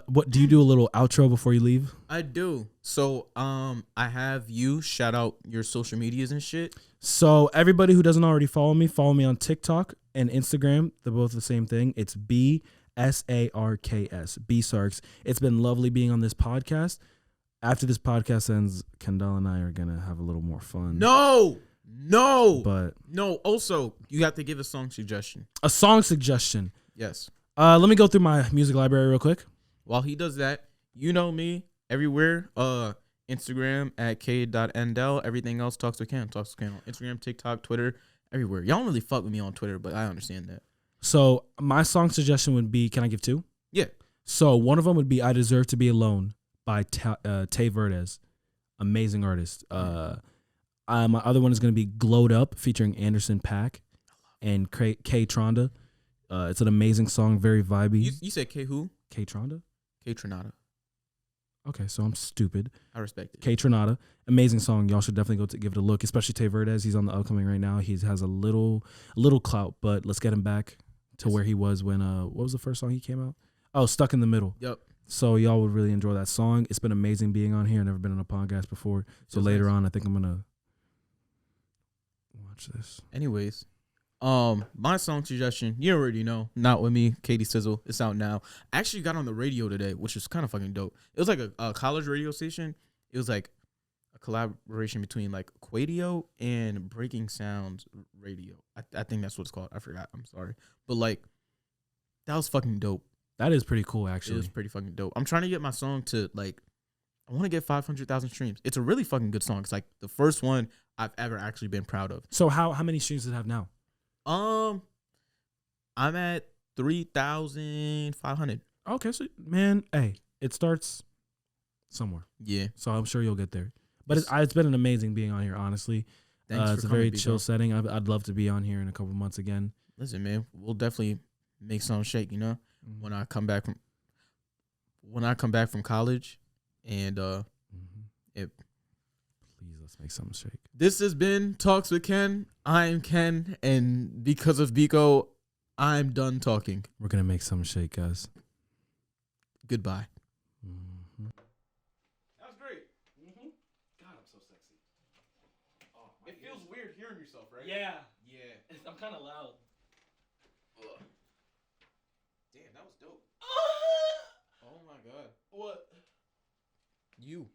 What do you do a little outro before you leave? I do. So, I have you shout out your social medias and shit. So everybody who doesn't already follow me on TikTok and Instagram. They're both the same thing. It's BSARKS. B-Sarks. It's been lovely being on this podcast. After this podcast ends, Kendall and I are gonna have a little more fun. No. But no. Also, you have to give a song suggestion. A song suggestion. Yes. Let me go through my music library real quick. While he does that, you know me everywhere. Instagram at k.endel. Everything else Talks to Cam. Talks to Cam on Instagram, TikTok, Twitter, everywhere. Y'all don't really fuck with me on Twitter, but I understand that. So my song suggestion would be, can I give two? Yeah. So one of them would be I Deserve to Be Alone by Tay Verdes. Amazing artist. My other one is going to be Glowed Up featuring Anderson .Paak and K Tronda. It's an amazing song, very vibey. You said K who? K Tronda? K Tronada. Okay, so I'm stupid. I respect it. K Tronada. Amazing song. Y'all should definitely go to give it a look, especially Tay Verdes. He's on the upcoming right now. He has a little clout, but let's get him back to where he was when what was the first song he came out? Oh, Stuck in the Middle. Yep. So y'all would really enjoy that song. It's been amazing being on here. I've never been on a podcast before. So later on, I think I'm gonna watch this. Anyways, my song suggestion, you already know, Not With Me, Katie Sizzle. It's out now. I actually got on the radio today, which is kind of fucking dope. It was like a college radio station. It was like a collaboration between like Quadio and Breaking Sounds Radio. I think that's what it's called. I forgot. I'm sorry, but like that was fucking dope. That is pretty cool, It actually. was pretty fucking dope. I'm trying to get my song to like, I want to get 500,000 streams. It's a really fucking good song. It's like the first one I've ever actually been proud of. So how many streams does it have now? I'm at 3,500. Okay, so man, hey, it starts somewhere. Yeah. So I'm sure you'll get there. But it's been an amazing being on here, honestly. Thanks It's for a very coming, chill Biko. setting. I'd love to be on here in a couple months again. Listen, man, we'll definitely make something shake, you know? Mhm. When I come back from college and Please, let's make something shake. this has been Talks with Ken. I'm Ken, and because of Biko, I'm done talking. We're gonna make something shake, guys. Goodbye. Mm-hmm. That was great. God, I'm so sexy. Oh, it feels weird hearing yourself, right? Yeah, Yeah. I'm kind of loud. Ugh. Damn, that was dope. Oh my god. What? You.